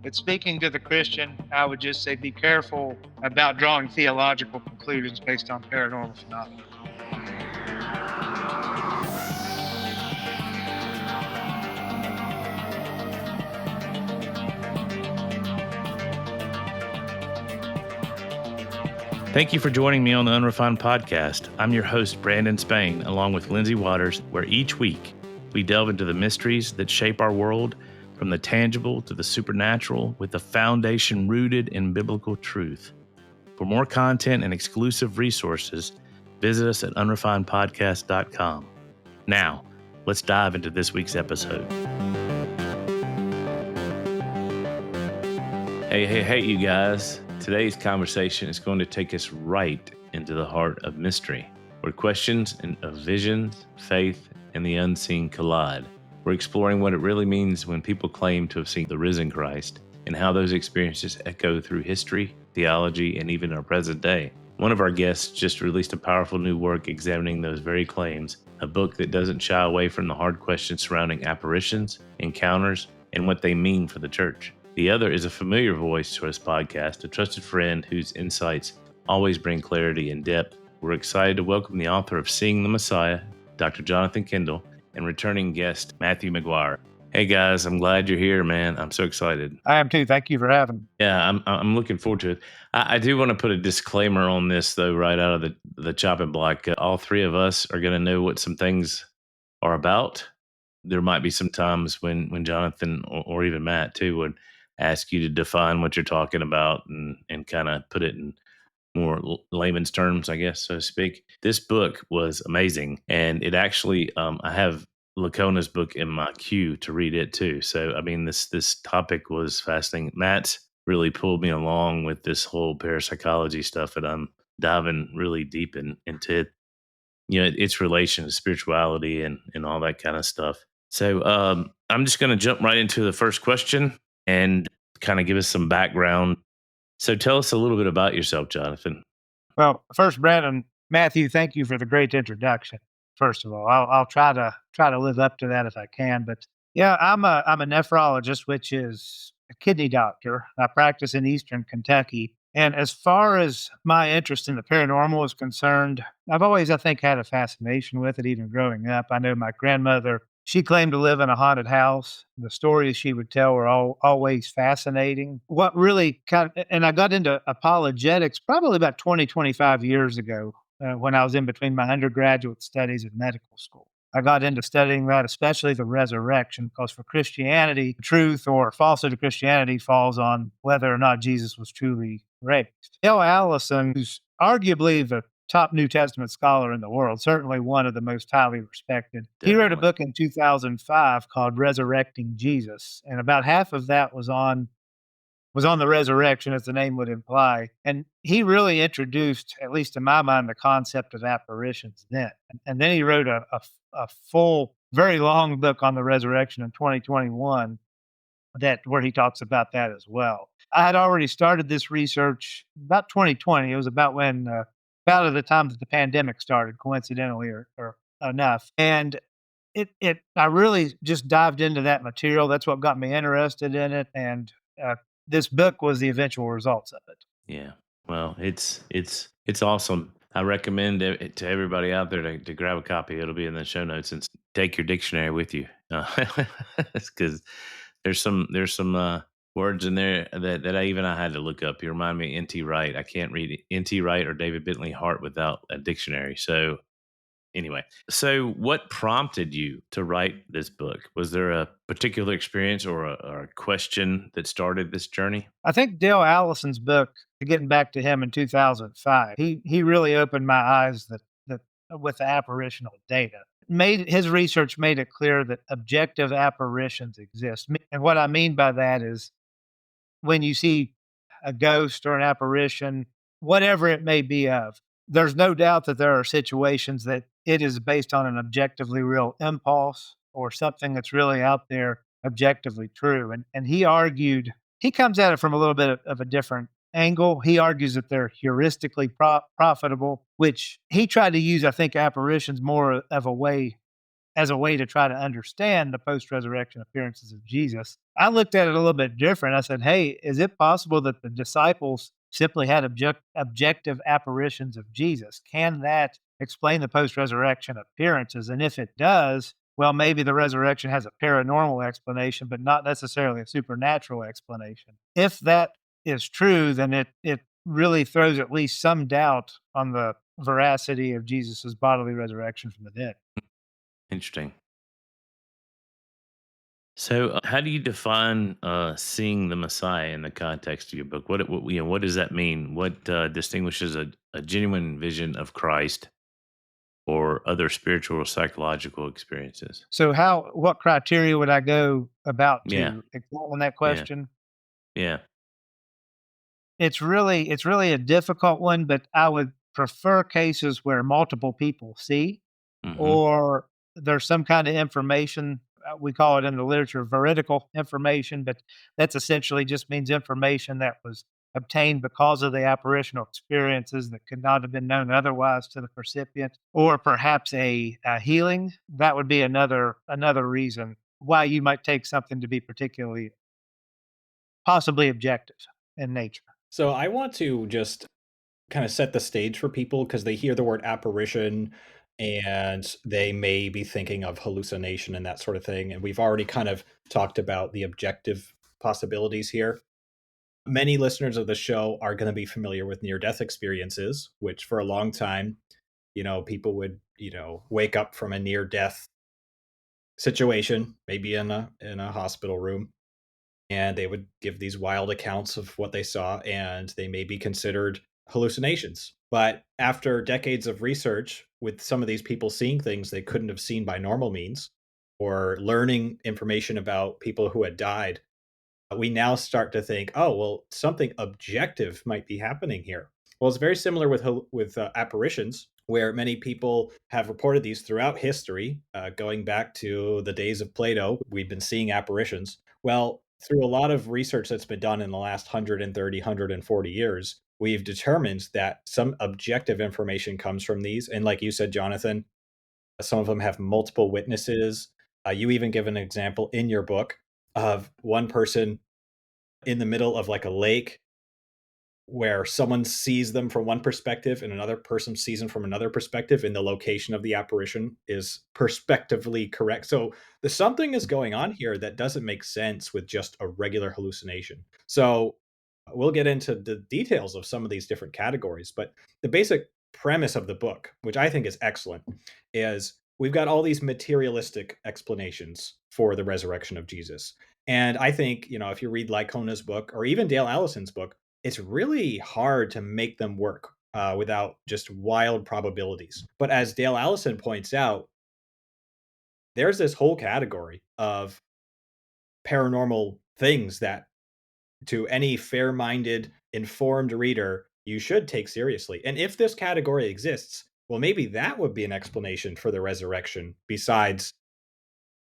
But speaking to the Christian, I would just say be careful about drawing theological conclusions based on paranormal phenomena. Thank you for joining me on the Unrefined Podcast. I'm your host, Brandon Spain, along with Lindsay Waters, where each week we delve into the mysteries that shape our world, from the tangible to the supernatural, with a foundation rooted in biblical truth. For more content and exclusive resources, visit us at unrefinedpodcast.com. Now, let's dive into this week's episode. Hey, you guys. Today's conversation is going to take us right into the heart of mystery, where questions of visions, faith, and the unseen collide. We're exploring what it really means when people claim to have seen the risen Christ, and how those experiences echo through history, theology, and even our present day. One of our guests just released a powerful new work examining those very claims, a book that doesn't shy away from the hard questions surrounding apparitions, encounters, and what they mean for the church. The other is a familiar voice to this podcast, a trusted friend whose insights always bring clarity and depth. We're excited to welcome the author of Seeing the Messiah, Dr. Jonathan Kendall, and returning guest, Matthew McGuire. Hey guys, I'm glad you're here, man. I'm so excited. I am too. Thank you for having me. Yeah, I'm looking forward to it. I do want to put a disclaimer on this, though, right out of the chopping block. All three of us are going to know what some things are about. There might be some times when Jonathan or even Matt, too, would ask you to define what you're talking about and kind of put it in more layman's terms, I guess, so to speak. This book was amazing. And it actually, I have Lacona's book in my queue to read it too. So, I mean, this topic was fascinating. Matt's really pulled me along with this whole parapsychology stuff, and I'm diving really deep into it. You know, its relation to spirituality and all that kind of stuff. So I'm just going to jump right into the first question and kind of give us some background. So tell us a little bit about yourself, Jonathan. Well, first, Brandon, Matthew, thank you for the great introduction. First of all, I'll try to live up to that if I can. But yeah, I'm a nephrologist, which is a kidney doctor. I practice in Eastern Kentucky. And as far as my interest in the paranormal is concerned, I've always, I think, had a fascination with it, even growing up. I know my grandmother, she claimed to live in a haunted house. The stories she would tell were always fascinating. What really and I got into apologetics probably about 25 years ago when I was in between my undergraduate studies at medical school. I got into studying that, especially the resurrection, because for Christianity, the truth or falsehood of Christianity falls on whether or not Jesus was truly raised. Dale Allison, who's arguably the top New Testament scholar in the world, certainly one of the most highly respected. Definitely. He wrote a book in 2005 called Resurrecting Jesus, and about half of that was on the resurrection, as the name would imply. And he really introduced, at least in my mind, the concept of apparitions then. And then he wrote a full, very long book on the resurrection in 2021 where he talks about that as well. I had already started this research about 2020. It was about when about at the time that the pandemic started, coincidentally or enough. And I really just dived into that material. That's what got me interested in it. And this book was the eventual results of it. Yeah. Well, it's awesome. I recommend it to everybody out there to grab a copy. It'll be in the show notes, and take your dictionary with you. Because there's some words in there that I had to look up. You remind me of N.T. Wright. I can't read N.T. Wright or David Bentley Hart without a dictionary. So anyway, so what prompted you to write this book? Was there a particular experience or a question that started this journey? I think Dale Allison's book, getting back to him in 2005, he really opened my eyes that with the apparitional data. His research made it clear that objective apparitions exist. And what I mean by that is when you see a ghost or an apparition, whatever it may be of, there's no doubt that there are situations that it is based on an objectively real impulse or something that's really out there objectively true. And he argued, he comes at it from a little bit of a different angle. He argues that they're heuristically profitable, which he tried to use, I think, apparitions more of as a way to try to understand the post-resurrection appearances of Jesus. I looked at it a little bit different. I said, hey, is it possible that the disciples simply had objective apparitions of Jesus? Can that explain the post resurrection appearances? And if it does, well, maybe the resurrection has a paranormal explanation, but not necessarily a supernatural explanation. If that is true, then it really throws at least some doubt on the veracity of Jesus's bodily resurrection from the dead. Interesting. So, how do you define seeing the Messiah in the context of your book? What does that mean? What distinguishes a genuine vision of Christ or other spiritual or psychological experiences? So what criteria would I go about Yeah, to examine that yeah, question? yeah. It's really a difficult one, but I would prefer cases where multiple people see, Hmm. or there's some kind of information. We call it in the literature veridical information, but that's essentially just means information that was obtained because of the apparitional experiences that could not have been known otherwise to the recipient, or perhaps a healing. That would be another reason why you might take something to be particularly possibly objective in nature. So I want to just kind of set the stage for people because they hear the word apparition and they may be thinking of hallucination and that sort of thing. And we've already kind of talked about the objective possibilities here. Many listeners of the show are going to be familiar with near death experiences, which for a long time, people would, wake up from a near death situation, maybe in a hospital room, and they would give these wild accounts of what they saw, and they may be considered hallucinations. But after decades of research with some of these people seeing things they couldn't have seen by normal means, or learning information about people who had died, we now start to think, oh, well, something objective might be happening here. Well, it's very similar with apparitions, where many people have reported these throughout history, going back to the days of Plato. We've been seeing apparitions. Well, through a lot of research that's been done in the last 130, 140 years, we've determined that some objective information comes from these. And like you said, Jonathan, some of them have multiple witnesses. You even give an example in your book of one person in the middle of like a lake where someone sees them from one perspective and another person sees them from another perspective, and the location of the apparition is perspectively correct. So the something is going on here that doesn't make sense with just a regular hallucination. So we'll get into the details of some of these different categories, but the basic premise of the book, which I think is excellent, is we've got all these materialistic explanations for the resurrection of Jesus. And I think, if you read Lycona's book or even Dale Allison's book, it's really hard to make them work without just wild probabilities. But as Dale Allison points out, there's this whole category of paranormal things that, to any fair minded, informed reader, you should take seriously. And if this category exists, well, maybe that would be an explanation for the resurrection besides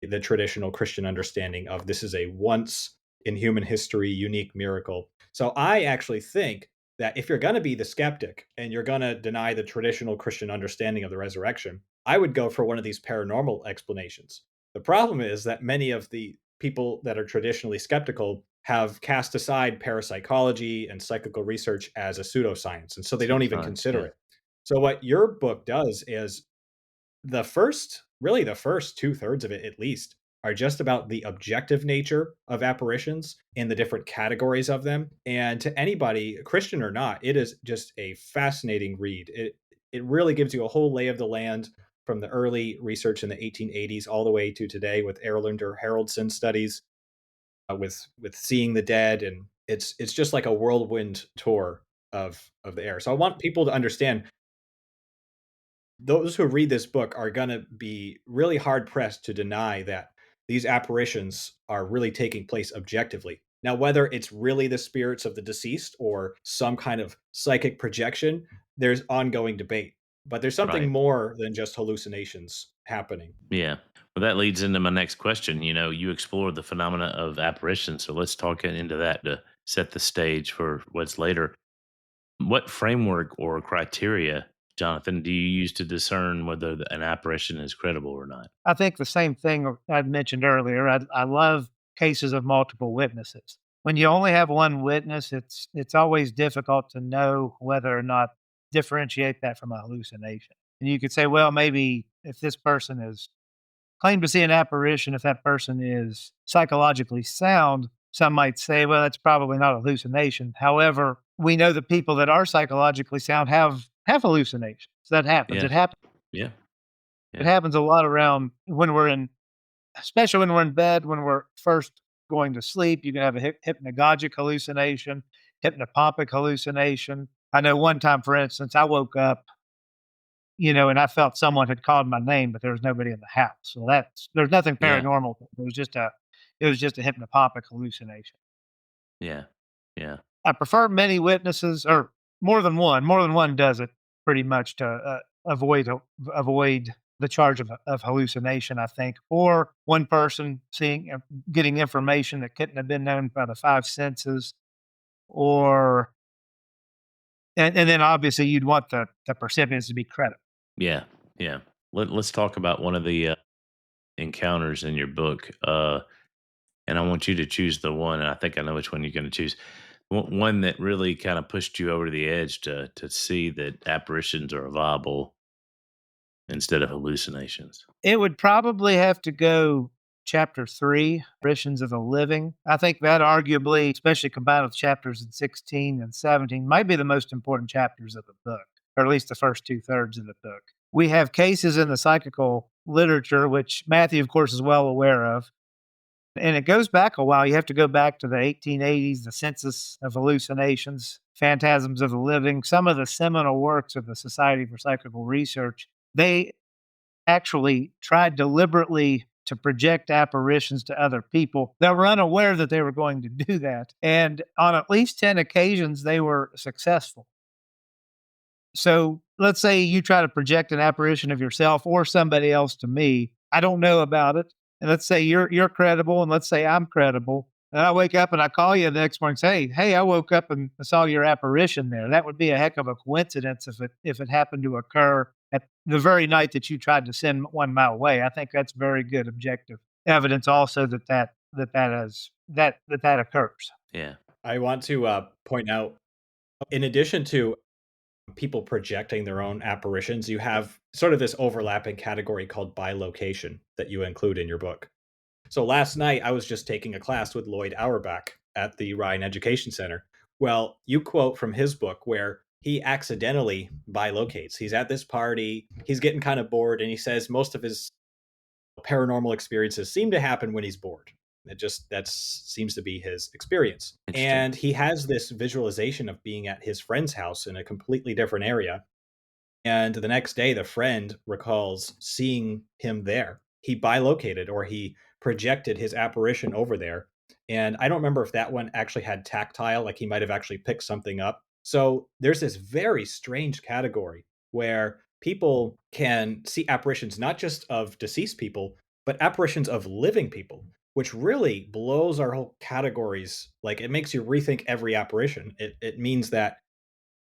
the traditional Christian understanding of this is a once in human history unique miracle. So I actually think that if you're going to be the skeptic and you're going to deny the traditional Christian understanding of the resurrection, I would go for one of these paranormal explanations. The problem is that many of the people that are traditionally skeptical have cast aside parapsychology and psychical research as a pseudoscience, and so they don't even Pseudoscience, consider yeah. it. So what your book does is the first two-thirds of it at least are just about the objective nature of apparitions and the different categories of them. And to anybody, Christian or not, it is just a fascinating read. It really gives you a whole lay of the land from the early research in the 1880s all the way to today with Erlander Haraldson studies, with seeing the dead, and it's just like a whirlwind tour of the air. So I want people to understand those who read this book are going to be really hard pressed to deny that these apparitions are really taking place objectively. Now, whether it's really the spirits of the deceased or some kind of psychic projection, there's ongoing debate. But there's something Right. more than just hallucinations happening. Yeah. Well, that leads into my next question. You explored the phenomena of apparition, so let's talk into that to set the stage for what's later. What framework or criteria, Jonathan, do you use to discern whether an apparition is credible or not? I think the same thing I'd mentioned earlier. I love cases of multiple witnesses. When you only have one witness, it's always difficult to know whether or not differentiate that from a hallucination. And you could say, well, maybe if this person is claimed to see an apparition, if that person is psychologically sound, some might say, well, that's probably not a hallucination. However, we know that people that are psychologically sound have hallucinations. That happens. Yeah. It happens. Yeah. It happens a lot around when we're in, especially when we're in bed, when we're first going to sleep. You can have a hypnagogic hallucination, hypnopompic hallucination. I know one time, for instance, I woke up, and I felt someone had called my name, but there was nobody in the house. So there's nothing Yeah. paranormal. It was just a hypnopompic hallucination. Yeah. Yeah. I prefer many witnesses or more than one. More than one does it pretty much to avoid the charge of hallucination, I think, or one person getting information that couldn't have been known by the five senses, or and then obviously you'd want the recipients to be credible. Yeah. Yeah. Let's talk about one of the encounters in your book. And I want you to choose the one, and I think I know which one you're going to choose. One that really kind of pushed you over the edge to see that apparitions are viable instead of hallucinations. It would probably have to go chapter 3, Apparitions of the Living. I think that arguably, especially combined with chapters in 16 and 17, might be the most important chapters of the book, or at least the first 2/3 of the book. We have cases in the psychical literature, which Matthew, of course, is well aware of. And it goes back a while. You have to go back to the 1880s, the Census of Hallucinations, Phantasms of the Living, some of the seminal works of the Society for Psychical Research. They actually tried deliberately to project apparitions to other people that were unaware that they were going to do that. And on at least 10 occasions, they were successful. So let's say you try to project an apparition of yourself or somebody else to me. I don't know about it. And let's say you're credible, and let's say I'm credible. And I wake up and I call you the next morning and say, hey, I woke up and saw your apparition there. That would be a heck of a coincidence if it happened to occur at the very night that you tried to send 1 mile away. I think that's very good objective evidence also that occurs. Yeah. I want to point out, in addition to people projecting their own apparitions, you have sort of this overlapping category called bilocation that you include in your book. So last night, I was just taking a class with Lloyd Auerbach at the Ryan Education Center. Well, you quote from his book where he accidentally bilocates. He's at this party, he's getting kind of bored, and he says most of his paranormal experiences seem to happen when he's bored. That seems to be his experience. And he has this visualization of being at his friend's house in a completely different area. And the next day, the friend recalls seeing him there. He bilocated, or he projected his apparition over there. And I don't remember if that one actually had tactile, like he might have actually picked something up. So there's this very strange category where people can see apparitions, not just of deceased people, but apparitions of living people, which really blows our whole categories. Like, it makes you rethink every apparition. It means that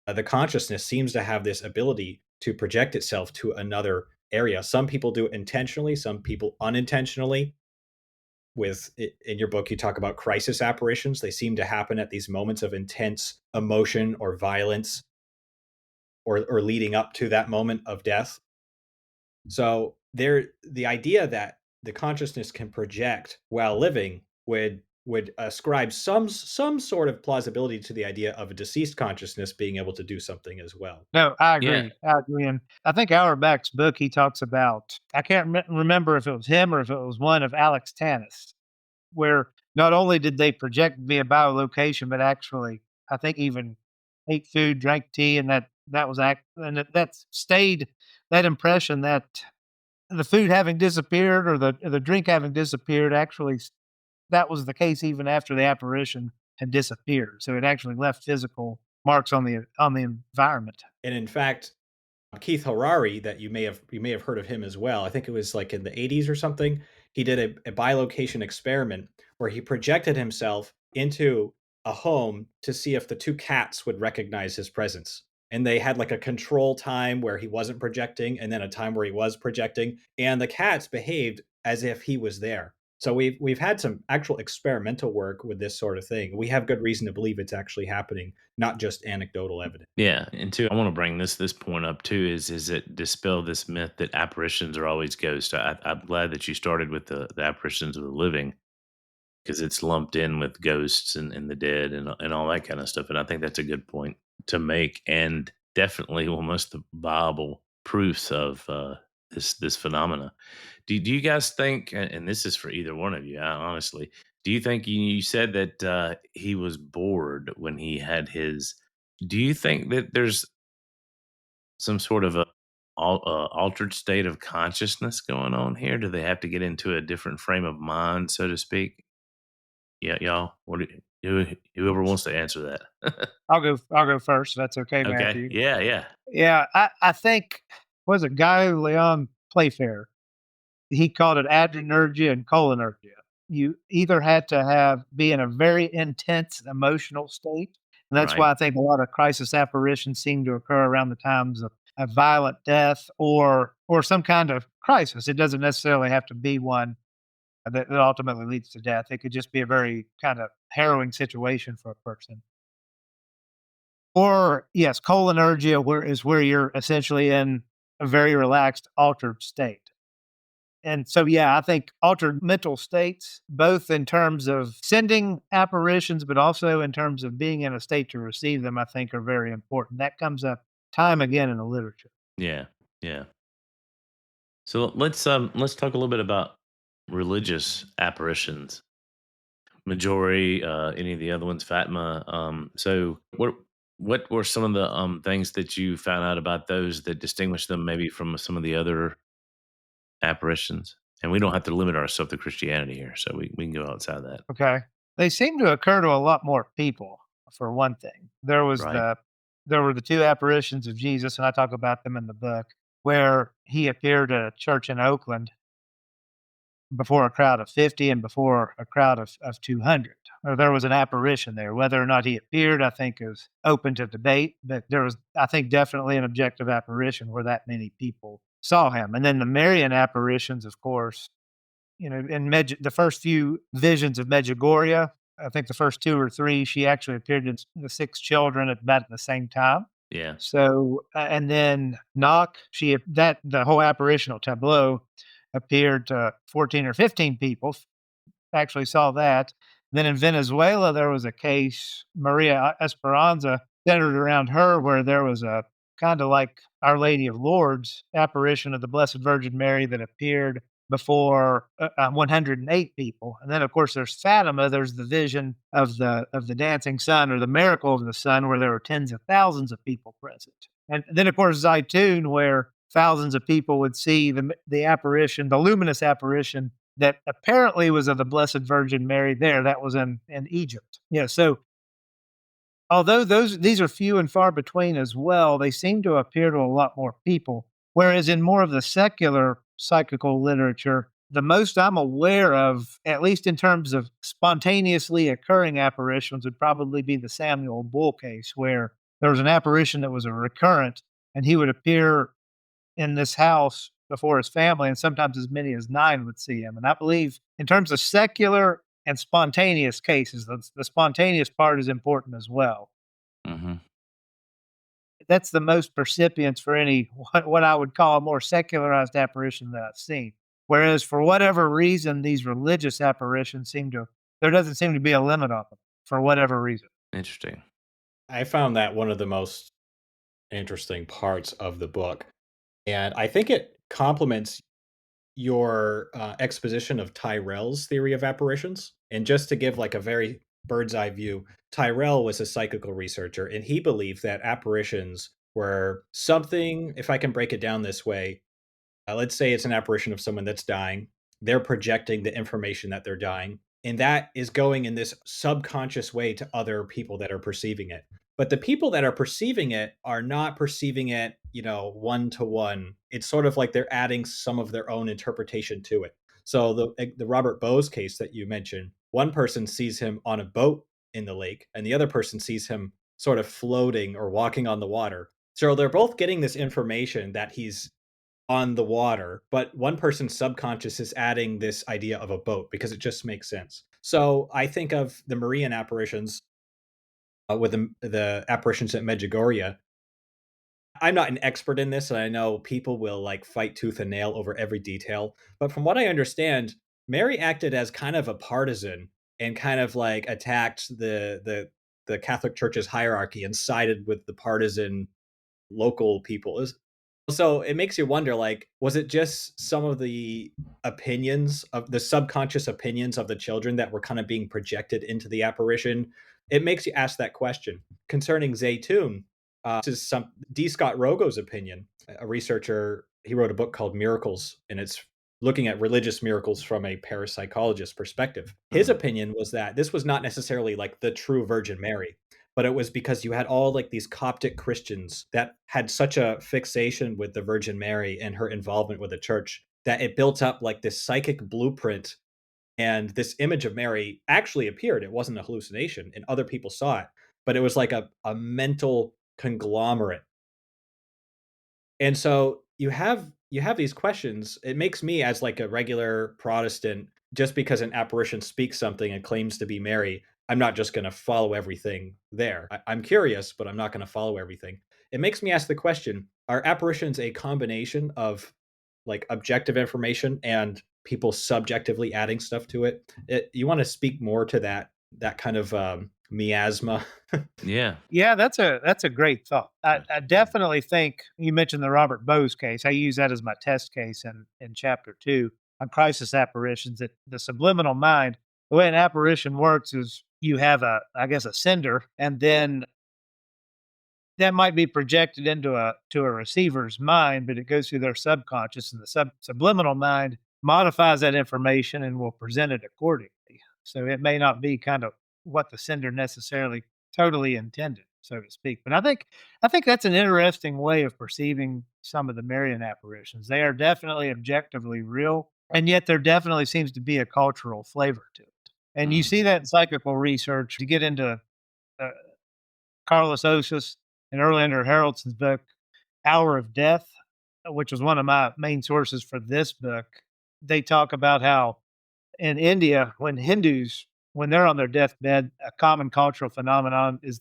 the consciousness seems to have this ability to project itself to another area. Some people do it intentionally, some people unintentionally. In your book, you talk about crisis apparitions. They seem to happen at these moments of intense emotion or violence, or leading up to that moment of death. So the idea that the consciousness can project while living would ascribe some sort of plausibility to the idea of a deceased consciousness being able to do something as well. No, I agree. Yeah. I agree. And I think Auerbach's book, he talks about, I can't remember if it was him or if it was one of Alex Tannis, where not only did they project via biolocation, but actually, I think even ate food, drank tea, and that was that stayed, that impression that the food having disappeared or the drink having disappeared, actually that was the case even after the apparition had disappeared. So it actually left physical marks on the environment. And in fact, Keith Harari, that you may have heard of him as well. I think it was like in the 80s or something. He did a bilocation experiment where he projected himself into a home to see if the two cats would recognize his presence. And they had like a control time where he wasn't projecting, and then a time where he was projecting. And the cats behaved as if he was there. So we've had some actual experimental work with this sort of thing. We have good reason to believe it's actually happening, not just anecdotal evidence. Yeah, and two, I want to bring this point up too. Is it dispel this myth that apparitions are always ghosts? I'm glad that you started with the apparitions of the living, because it's lumped in with ghosts and the dead and all that kind of stuff. And I think that's a good point to make, and definitely almost the viable proofs of this phenomena. Do you guys think? And this is for either one of you, honestly. Do you think you said that he was bored when he had his? Do you think that there's some sort of altered state of consciousness going on here? Do they have to get into a different frame of mind, so to speak? Yeah, y'all. Whoever wants to answer that. I'll go first. If that's okay, Okay. Matthew. Yeah, yeah. Yeah, I think was it Guy Leon Playfair? He called it adrenergia and cholinergia. You either had to be in a very intense emotional state, and that's Right. why I think a lot of crisis apparitions seem to occur around the times of a violent death or some kind of crisis. It doesn't necessarily have to be one that ultimately leads to death. It could just be a very kind of harrowing situation for a person. Or yes, cholinergia where you're essentially in a very relaxed, altered state. And so, yeah, I think altered mental states, both in terms of sending apparitions, but also in terms of being in a state to receive them, I think are very important. That comes up time again in the literature. Yeah. Yeah. So let's talk a little bit about religious apparitions. Majority, any of the other ones, Fatima. So what were some of the things that you found out about those that distinguish them maybe from some of the other apparitions? And we don't have to limit ourselves to Christianity here, so we can go outside that. Okay. They seem to occur to a lot more people, for one thing. Right. There were the two apparitions of Jesus, and I talk about them in the book, where he appeared at a church in Oakland before a crowd of 50 and before a crowd of 200. Or there was an apparition there. Whether or not he appeared, I think, is open to debate. But there was, I think, definitely an objective apparition where that many people saw him. And then the Marian apparitions, of course, in the first few visions of Medjugorje, I think the first two or three, she actually appeared to the six children at about the same time. Yeah. So, and then Knock, the whole apparitional tableau appeared to 14 or 15 people, actually saw that. Then in Venezuela, there was a case, Maria Esperanza, centered around her, where there was a kind of like Our Lady of Lourdes apparition of the Blessed Virgin Mary that appeared before 108 people. And then, of course, there's Fatima. There's the vision of the dancing sun, or the miracle of the sun, where there were tens of thousands of people present. And then, of course, Zytoon, where thousands of people would see the apparition, the luminous apparition that apparently was of the Blessed Virgin Mary there. That was in Egypt. Yeah. So although these are few and far between as well, they seem to appear to a lot more people. Whereas in more of the secular psychical literature, the most I'm aware of, at least in terms of spontaneously occurring apparitions, would probably be the Samuel Bull case, where there was an apparition that was a recurrent, and he would appear in this house before his family, and sometimes as many as 9 would see him. And I believe in terms of secular and spontaneous cases, the spontaneous part is important as well. Hmm. That's the most percipients for any what I would call a more secularized apparition that I've seen. Whereas for whatever reason, these religious apparitions there doesn't seem to be a limit on them for whatever reason. Interesting. I found that one of the most interesting parts of the book. And I think it complements your exposition of Tyrell's theory of apparitions. And just to give like a very bird's eye view, Tyrell was a psychical researcher, and he believed that apparitions were something, if I can break it down this way, let's say it's an apparition of someone that's dying. They're projecting the information that they're dying, and that is going in this subconscious way to other people that are perceiving it. But the people that are perceiving it are not perceiving it, one to one. It's sort of like they're adding some of their own interpretation to it. So the Robert Bowes case that you mentioned, one person sees him on a boat in the lake, and the other person sees him sort of floating or walking on the water. So they're both getting this information that he's on the water, but one person's subconscious is adding this idea of a boat because it just makes sense. So I think of the Marian apparitions with the apparitions at Medjugorje. I'm not an expert in this, and I know people will like fight tooth and nail over every detail. But from what I understand, Mary acted as kind of a partisan and kind of like attacked the Catholic Church's hierarchy and sided with the partisan local people. So it makes you wonder, like, was it just some of the opinions of the subconscious opinions of the children that were kind of being projected into the apparition? It makes you ask that question. Concerning Zytoon, this is some D. Scott Rogo's opinion, a researcher. He wrote a book called Miracles, and it's looking at religious miracles from a parapsychologist perspective. His opinion was that this was not necessarily like the true Virgin Mary, but it was because you had all like these Coptic Christians that had such a fixation with the Virgin Mary and her involvement with the church that it built up like this psychic blueprint. And this image of Mary actually appeared. It wasn't a hallucination, and other people saw it, but it was like a mental conglomerate. And so you have these questions. It makes me, as like a regular Protestant, just because an apparition speaks something and claims to be Mary, I'm not just going to follow everything there. I'm curious, but I'm not going to follow everything. It makes me ask the question: are apparitions a combination of like objective information and people subjectively adding stuff to it? You want to speak more to that kind of miasma? Yeah. Yeah, that's a great thought. I definitely think you mentioned the Robert Bowes case. I use that as my test case in chapter 2 on crisis apparitions. That the subliminal mind, the way an apparition works is you have I guess a sender, and then that might be projected into a receiver's mind, but it goes through their subconscious, and the subliminal mind modifies that information and will present it accordingly. So it may not be kind of what the sender necessarily totally intended, so to speak. But I think that's an interesting way of perceiving some of the Marian apparitions. They are definitely objectively real, and yet there definitely seems to be a cultural flavor to it. And you see that in psychical research. You get into uh, Carlos Osis and Erlander Haraldson's book, Hour of Death, which was one of my main sources for this book. They talk about how in India, when Hindus, when they're on their deathbed, a common cultural phenomenon is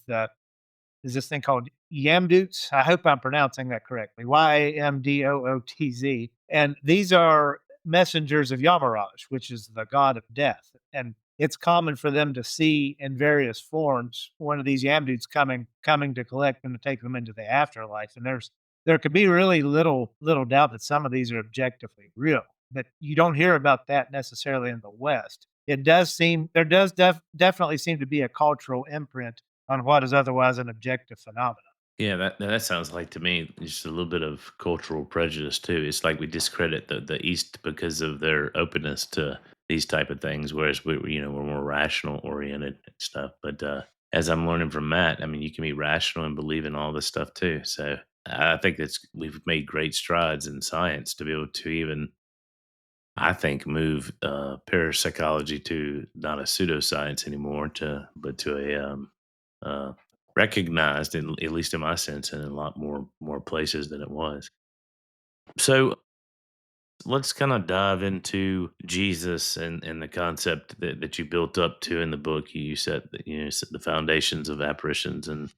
this thing called Yamdoots. I hope I'm pronouncing that correctly. Yamdootz. And these are messengers of Yamaraj, which is the god of death. And it's common for them to see in various forms one of these Yamdoots coming to collect them to take them into the afterlife. And there could be really little doubt that some of these are objectively real, but you don't hear about that necessarily in the West. It does seem there does definitely seem to be a cultural imprint on what is otherwise an objective phenomenon. Yeah, that sounds like to me just a little bit of cultural prejudice too. It's like we discredit the East because of their openness to these type of things, whereas we're more rational oriented and stuff. But as I'm learning from Matt, I mean, you can be rational and believe in all this stuff too. So I think we've made great strides in science to be able to even, I think, move parapsychology to not a pseudoscience anymore, but to a uh, recognized, at least in my sense, in a lot more places than it was. So let's kind of dive into Jesus and the concept that you built up to in the book. You said that set the foundations of apparitions and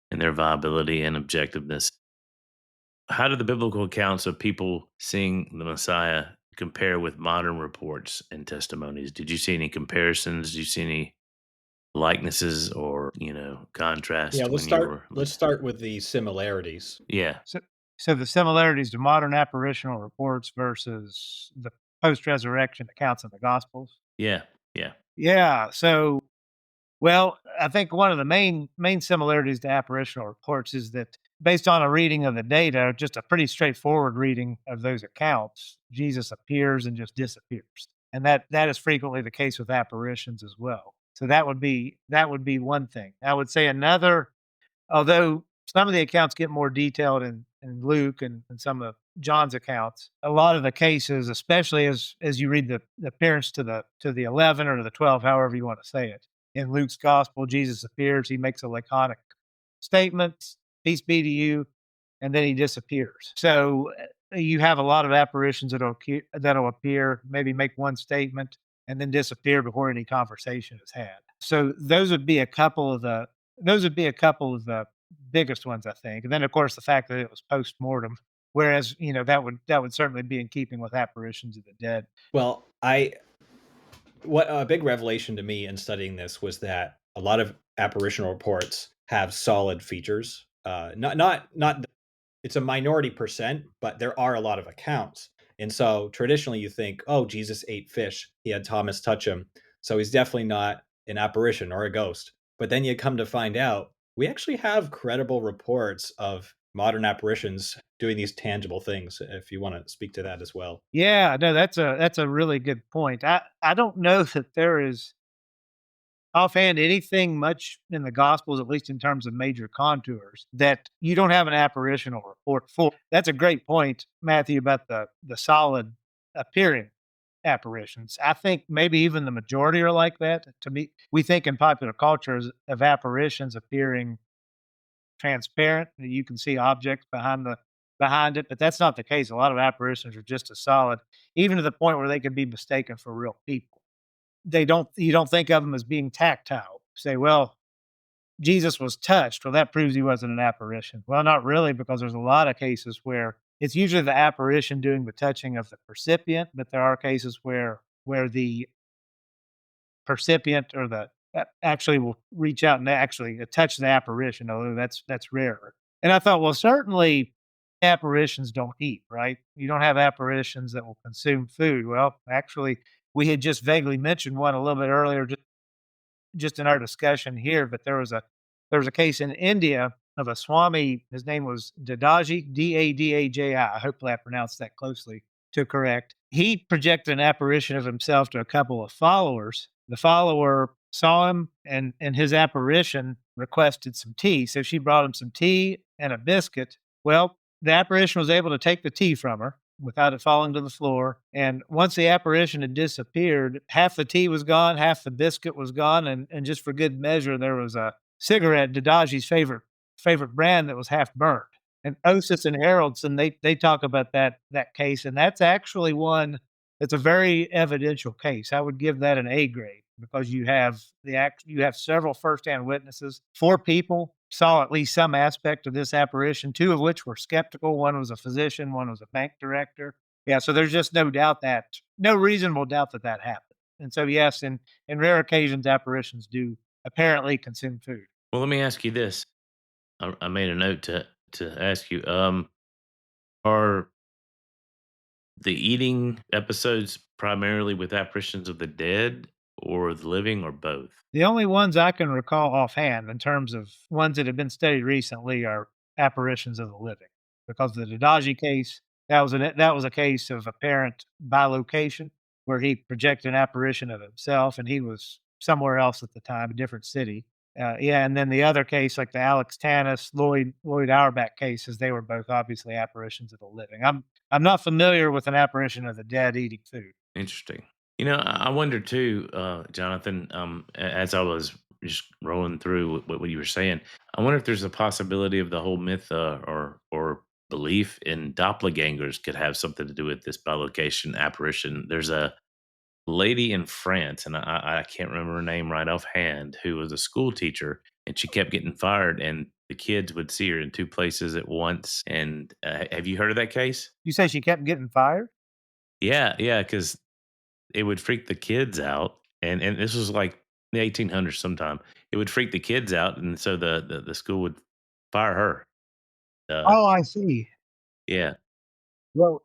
their viability and objectiveness. How do the biblical accounts of people seeing the Messiah compare with modern reports and testimonies? Did you see any comparisons? Did you see any likenesses or Yeah, contrast let's when you start were let's start with the similarities. yeah. So, so the similarities to modern apparitional reports versus the post-resurrection accounts in the Gospels. Yeah, yeah, Yeah. So, well, I think one of the main similarities to apparitional reports is that based on a reading of the data, just a pretty straightforward reading of those accounts, Jesus appears and just disappears. And that is frequently the case with apparitions as well. So that would be one thing. I would say another, although some of the accounts get more detailed in Luke and some of John's accounts, a lot of the cases, especially as you read the appearance to the 11 or to the 12, however you want to say it, in Luke's gospel, Jesus appears, he makes a laconic statement, peace be to you, and then he disappears. So you have a lot of apparitions that'll appear, maybe make one statement, and then disappear before any conversation is had. So those would be a couple of the biggest ones, I think. And then, of course, the fact that it was post-mortem, whereas, that would certainly be in keeping with apparitions of the dead. Well, I what a big revelation to me in studying this was that a lot of apparitional reports have solid features. Not it's a minority percent, but there are a lot of accounts. And so traditionally you think, oh, Jesus ate fish. He had Thomas touch him. So he's definitely not an apparition or a ghost. But then you come to find out we actually have credible reports of modern apparitions doing these tangible things, if you want to speak to that as well. Yeah, no, that's a really good point. I don't know that there is offhand anything much in the Gospels, at least in terms of major contours, that you don't have an apparitional report for. That's a great point, Matthew, about the solid appearing apparitions. I think maybe even the majority are like that. To me, we think in popular culture of apparitions appearing transparent, that you can see objects behind it, but that's not the case. A lot of apparitions are just as solid, even to the point where they could be mistaken for real people. You don't think of them as being tactile. Say, well, Jesus was touched. Well, that proves he wasn't an apparition. Well, not really, because there's a lot of cases where it's usually the apparition doing the touching of the percipient, but there are cases where the percipient or actually will reach out and actually touch the apparition, although that's rarer. And I thought, well, certainly apparitions don't eat, right? You don't have apparitions that will consume food. Well, actually, we had just vaguely mentioned one a little bit earlier, just in our discussion here, but there was a case in India of a Swami. His name was Dadaji, Dadaji. Hopefully, I pronounced that closely to correct. He projected an apparition of himself to a couple of followers. The follower saw him, and his apparition requested some tea. So she brought him some tea and a biscuit. Well, the apparition was able to take the tea from her without it falling to the floor. And once the apparition had disappeared, half the tea was gone, half the biscuit was gone, and just for good measure, there was a cigarette, Dadaji's favorite brand, that was half burned. And Osis and Haraldson, they talk about that case, and that's actually one that's a very evidential case. I would give that an A grade, because you have several firsthand witnesses. 4 people saw at least some aspect of this apparition, 2 of which were skeptical. One was a physician, one was a bank director. Yeah, so there's just no reasonable doubt that happened. And so, yes, in rare occasions, apparitions do apparently consume food. Well, let me ask you this. I made a note to ask you. Are the eating episodes primarily with apparitions of the dead or the living or both? The only ones I can recall offhand in terms of ones that have been studied recently are apparitions of the living, because the Dadaji case, that was a case of apparent bilocation, where he projected an apparition of himself, and he was somewhere else at the time, a different city. Yeah, and then the other case, like the Alex Tanis, Lloyd Auerbach cases, they were both obviously apparitions of the living. I'm not familiar with an apparition of the dead eating food. Interesting. I wonder too, Jonathan, as I was just rolling through what you were saying, I wonder if there's a possibility of the whole myth or belief in doppelgangers could have something to do with this bilocation apparition. There's a lady in France, and I can't remember her name right offhand, who was a school teacher, and she kept getting fired, and the kids would see her in 2 places at once. And have you heard of that case? You say she kept getting fired? Yeah, yeah, because it would freak the kids out, and this was like the 1800s sometime. It would freak the kids out, and so the school would fire her. Oh, I see. Yeah, Well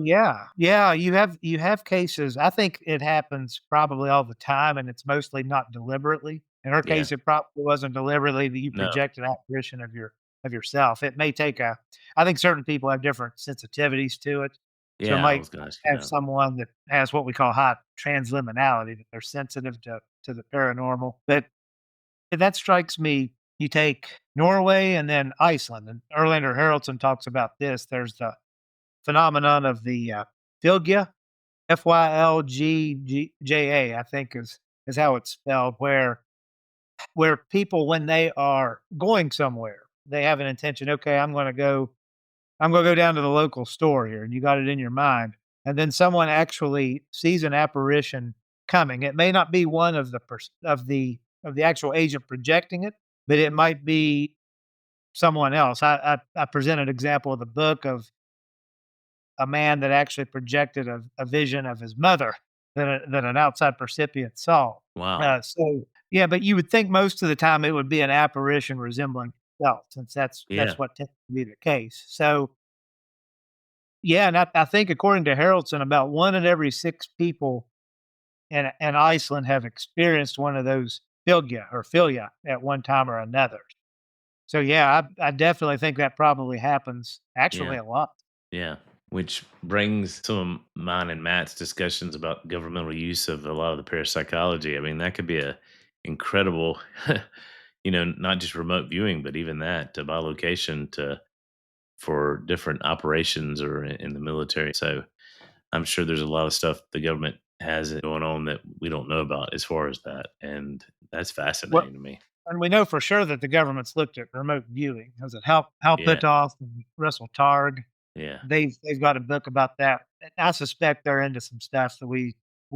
yeah. Yeah, you have cases. I think it happens probably all the time, and it's mostly not deliberately. In her yeah, case, it probably wasn't deliberately that you no, project an apparition of yourself. It may take a I think certain people have different sensitivities to it. So it yeah. I might was gonna ask you have that. someone that has what we call high transliminality, that they're sensitive to the paranormal. But that strikes me. You take Norway and then Iceland, and Erlander Haraldson talks about this. There's the phenomenon of the phylgia, Phylgja, I think is how it's spelled, where people, when they are going somewhere, they have an intention. Okay, I'm going to go I'm going to go down to the local store here, and you got it in your mind. And then someone actually sees an apparition coming. It may not be one of the actual agent projecting it, but it might be someone else. I present an example of the book of a man that actually projected a vision of his mother that an outside percipient saw. Wow. So yeah, but you would think most of the time it would be an apparition resembling itself, since Yeah. that's what tends to be the case. So yeah, and I think according to Haraldson, about one in every six people in Iceland have experienced one of those phylgia at one time or another. So yeah, I definitely think that probably happens Yeah. actually a lot. Yeah. Which brings some of mine and Matt's discussions about governmental use of a lot of the parapsychology. I mean, that could be a incredible, not just remote viewing, but even that to by location to for different operations or in the military. So I'm sure there's a lot of stuff the government has it going on that we don't know about as far as that, and that's Well, fascinating to me. and we know for sure that the government's looked at remote viewing. Was it Hal Yeah, Puthoff and Russell Targ? yeah, They've got a book about that. And I suspect they're into some stuff that we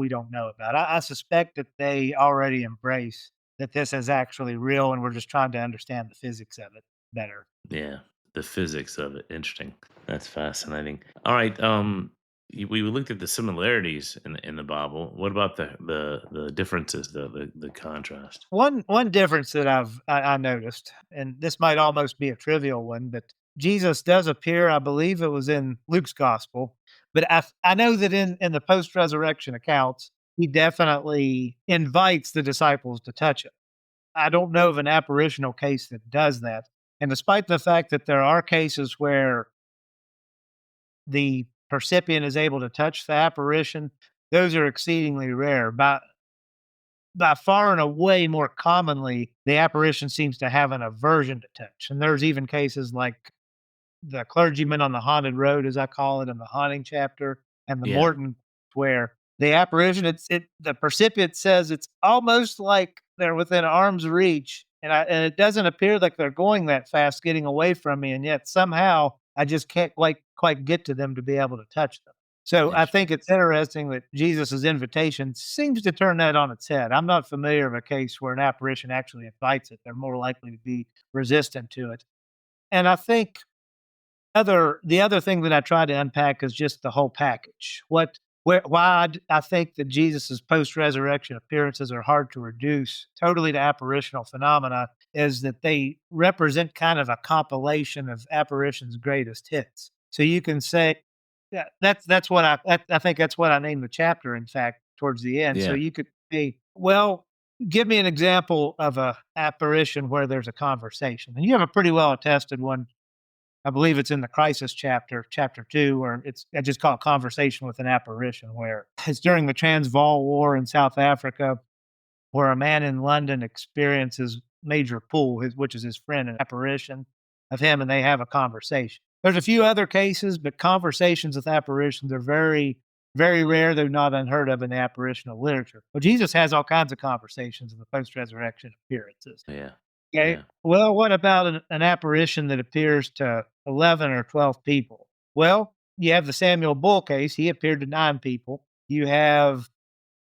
don't know about. I suspect that they already embrace that this is actually real, and we're just trying to understand the physics of it better. yeah. The physics of it, interesting. That's fascinating. All right, we looked at the similarities in the Bible. What about the differences, the contrast? One difference that I noticed, and this might almost be a trivial one, but Jesus does appear. I believe it was in Luke's gospel, but I know that in the post resurrection accounts, he definitely invites the disciples to touch him. I don't know of an apparitional case that does that. And despite the fact that there are cases where the percipient is able to touch the apparition, those are exceedingly rare. By far and away more commonly, the apparition seems to have an aversion to touch. And there's even cases like the clergyman on the haunted road, as I call it, in the haunting chapter, and the Yeah, Morton, where the apparition, the percipient says it's almost like they're within arm's reach, and it doesn't appear like they're going that fast, getting away from me, and yet somehow I just can't quite get to them to be able to touch them. So I think interesting. it's interesting that Jesus's invitation seems to turn that on its head. I'm not familiar of a case where an apparition actually invites it; they're more likely to be resistant to it. And I think the other thing that I try to unpack is just the whole package. I think that Jesus's post-resurrection appearances are hard to reduce totally to apparitional phenomena is that they represent kind of a compilation of apparitions' greatest hits. So you can say that's what I think that's what I named the chapter, in fact, towards the end. So Yeah, you could say, well, give me an example of a apparition where there's a conversation. And you have a pretty well attested one. I believe it's in the crisis chapter, chapter 2, where I just call it Conversation with an Apparition, where it's during the Transvaal War in South Africa, where a man in London experiences Major Poole, which is his friend, an apparition of him, and they have a conversation. There's a few other cases, but conversations with apparitions are very, very rare. They're not unheard of in the apparitional literature. Well, Jesus has all kinds of conversations in the post-resurrection appearances. yeah, Okay. yeah. Well, what about an apparition that appears to 11 or 12 people? Well, you have the Samuel Bull case. He appeared to 9 people. You have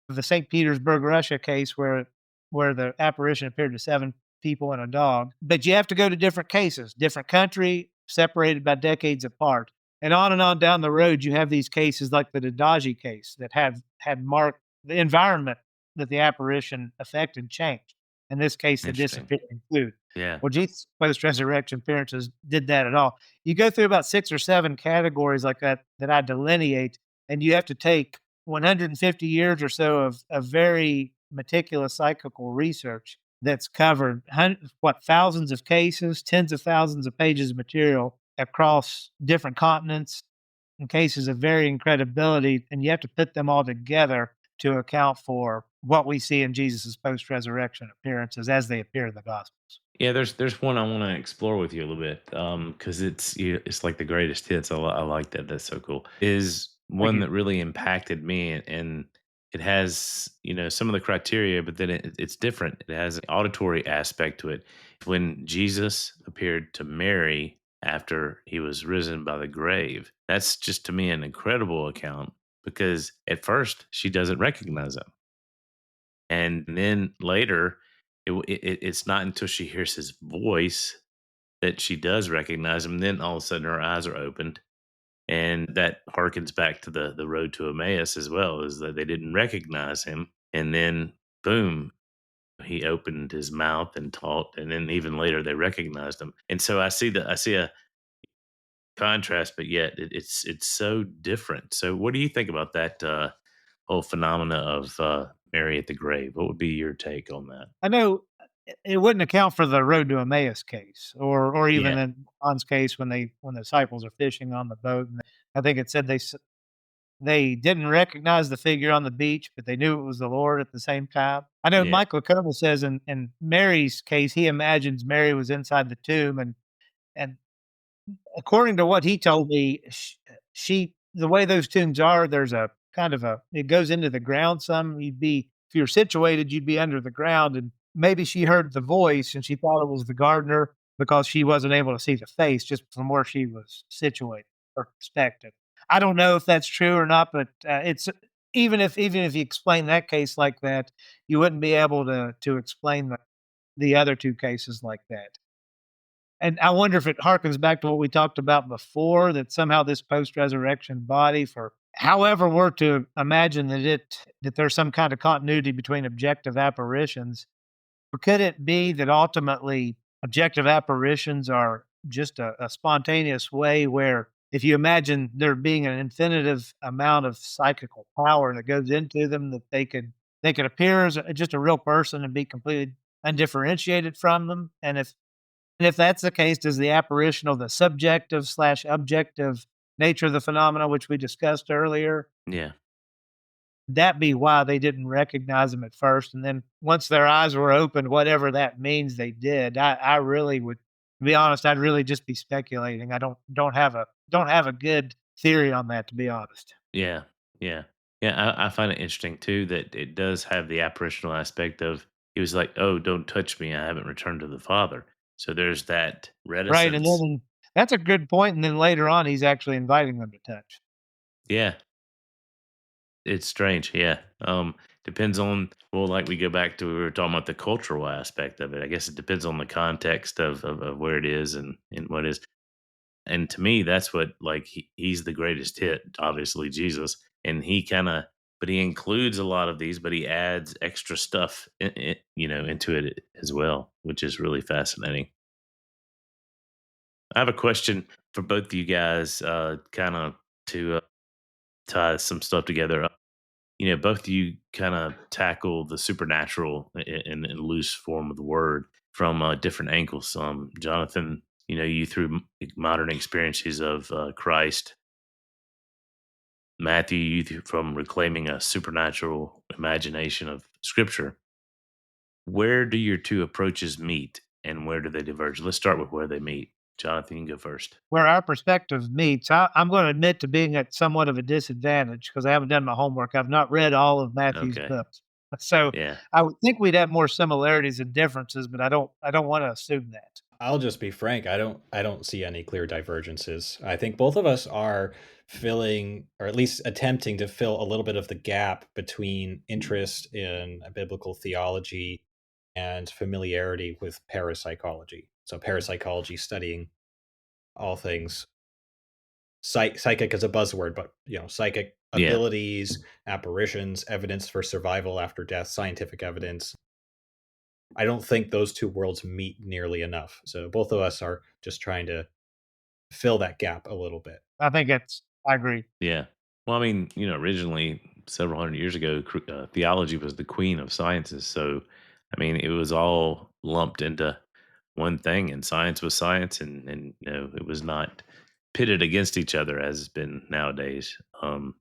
the St. Petersburg, Russia case where the apparition appeared to 7 people and a dog. But you have to go to different cases, different country, separated by decades apart. And on down the road, you have these cases like the Dadaji case that had marked the environment that the apparition affected changed. In this case, the Interesting. disappearing food. Yeah, Well, Jesus' post-resurrection appearances did that at all. You go through about 6 or 7 categories like that I delineate, and you have to take 150 years or so of very meticulous psychical research that's covered thousands of cases, tens of thousands of pages of material across different continents in cases of varying credibility, and you have to put them all together to account for what we see in Jesus' post-resurrection appearances as they appear in the Gospels. yeah. There's one I want to explore with you a little bit, because it's like the greatest hits. I like that. That's so cool. Is Thank one you. that really impacted me, and it has some of the criteria, but then it's different. It has an auditory aspect to it. When Jesus appeared to Mary after he was risen by the grave. That's just to me an incredible account because at first she doesn't recognize him. And then later, it's not until she hears his voice that she does recognize him. Then all of a sudden her eyes are opened. And that harkens back to the road to Emmaus as well, is that they didn't recognize him. And then boom, he opened his mouth and talked, and then even later they recognized him. And so I see a contrast, but yet it's so different. So what do you think about that whole phenomena of Mary at the grave? What would be your take on that? I know it wouldn't account for the road to Emmaus case, or even Yeah, in John's case when the disciples are fishing on the boat. And I think it said they didn't recognize the figure on the beach, but they knew it was the Lord at the same time. I know yeah, Michael Kendall says in Mary's case, he imagines Mary was inside the tomb, and according to what he told me, she the way those tombs are, there's a kind of a it goes into the ground some. You'd be if you're situated, you'd be under the ground, and maybe she heard the voice and she thought it was the gardener because she wasn't able to see the face just from where she was situated or perspective. I don't know if that's true or not, but it's even if you explain that case like that, you wouldn't be able to explain the other two cases like that. And I wonder if it harkens back to what we talked about before, that somehow this post-resurrection body for however we're to imagine that there's some kind of continuity between objective apparitions, or could it be that ultimately objective apparitions are just a spontaneous way where if you imagine there being an infinitive amount of psychical power that goes into them, that they could appear as just a real person and be completely undifferentiated from them? And if that's the case, does the apparitional, the subjective slash objective nature of the phenomena, which we discussed earlier, yeah, that be why they didn't recognize them at first? And then once their eyes were opened, whatever that means, they did. I really would, to be honest, I'd really just be speculating. I don't have a good theory on that, to be honest. yeah, yeah, yeah. I find it interesting too that it does have the apparitional aspect of he was like, "Oh, don't touch me. I haven't returned to the Father." So there's that Right. And reticence. then that's a good point. And then later on, he's actually inviting them to touch. Yeah, it's strange, yeah. Depends on well, like we go back to we were talking about the cultural aspect of it. I guess it depends on the context of where it is and what is. And to me, that's what like he's the greatest hit, obviously Jesus, and he kind of, but he includes a lot of these, but he adds extra stuff, into it as well, which is really fascinating. I have a question for both of you guys, kind of to tie some stuff together. Both of you kind of tackle the supernatural in loose form of the word from different angles. Jonathan, you through modern experiences of Christ. Matthew, from reclaiming a supernatural imagination of Scripture. Where do your two approaches meet, and where do they diverge? Let's start with where they meet. Jonathan, you can go first. Where our perspective meets, I'm going to admit to being at somewhat of a disadvantage because I haven't done my homework. I've not read all of Matthew's Okay. books, so Yeah. I would think we'd have more similarities and differences, but I don't want to assume that. I'll just be frank. I don't see any clear divergences. I think both of us are filling, or at least attempting to fill, a little bit of the gap between interest in biblical theology and familiarity with parapsychology. So parapsychology, studying all things psychic as a buzzword, but psychic Yeah. abilities, apparitions, evidence for survival after death, scientific evidence. I don't think those two worlds meet nearly enough. So both of us are just trying to fill that gap a little bit. I think I agree. Yeah. Well, I mean, originally several hundred years ago, theology was the queen of sciences. So, I mean, it was all lumped into one thing, and science was science, and it was not pitted against each other as it's been nowadays.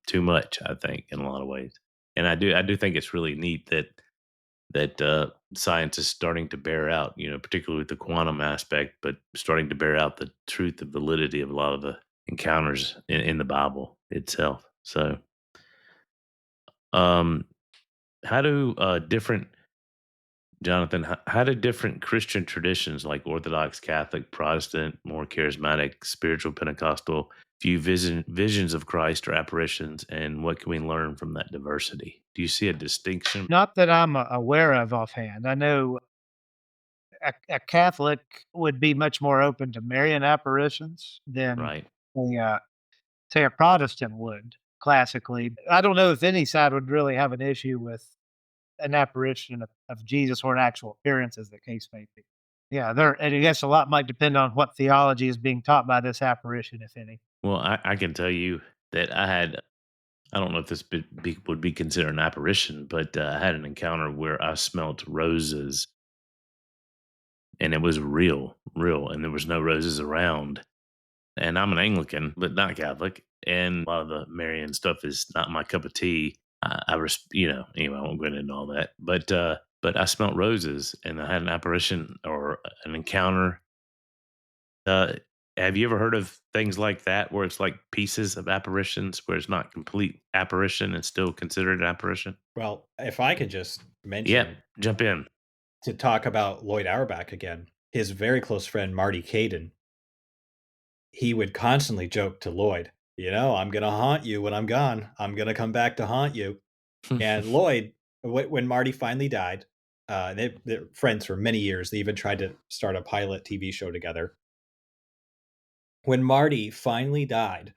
Too much, I think, in a lot of ways. And I do think it's really neat that science is starting to bear out, particularly with the quantum aspect, but starting to bear out the truth and validity of a lot of the encounters in the Bible itself. So, um, how do different Jonathan, how do different Christian traditions like Orthodox, Catholic, Protestant, more charismatic, spiritual, Pentecostal view visions of Christ or apparitions, and what can we learn from that diversity? Do you see a distinction? Not that I'm aware of offhand. I know a Catholic would be much more open to Marian apparitions than Right. a, say, a Protestant would classically. I don't know if any side would really have an issue with an apparition of Jesus or an actual appearance, as the case may be. Yeah, and I guess a lot might depend on what theology is being taught by this apparition, if any. Well, I can tell you that I don't know if this would be considered an apparition, but I had an encounter where I smelt roses and it was real, and there was no roses around. And I'm an Anglican, but not Catholic. And a lot of the Marian stuff is not my cup of tea. Anyway, I won't go into all that. But I smelt roses, and I had an apparition or an encounter. Uh, have you ever heard of things like that, where it's like pieces of apparitions, where it's not complete apparition and still considered an apparition? Well, if I could just Yeah, mention jump in. to talk about Lloyd Auerbach again, his very close friend Marty Caden, he would constantly joke to Lloyd, I'm going to haunt you when I'm gone. I'm going to come back to haunt you. And Lloyd, when Marty finally died, they're friends for many years. They even tried to start a pilot TV show together. When Marty finally died,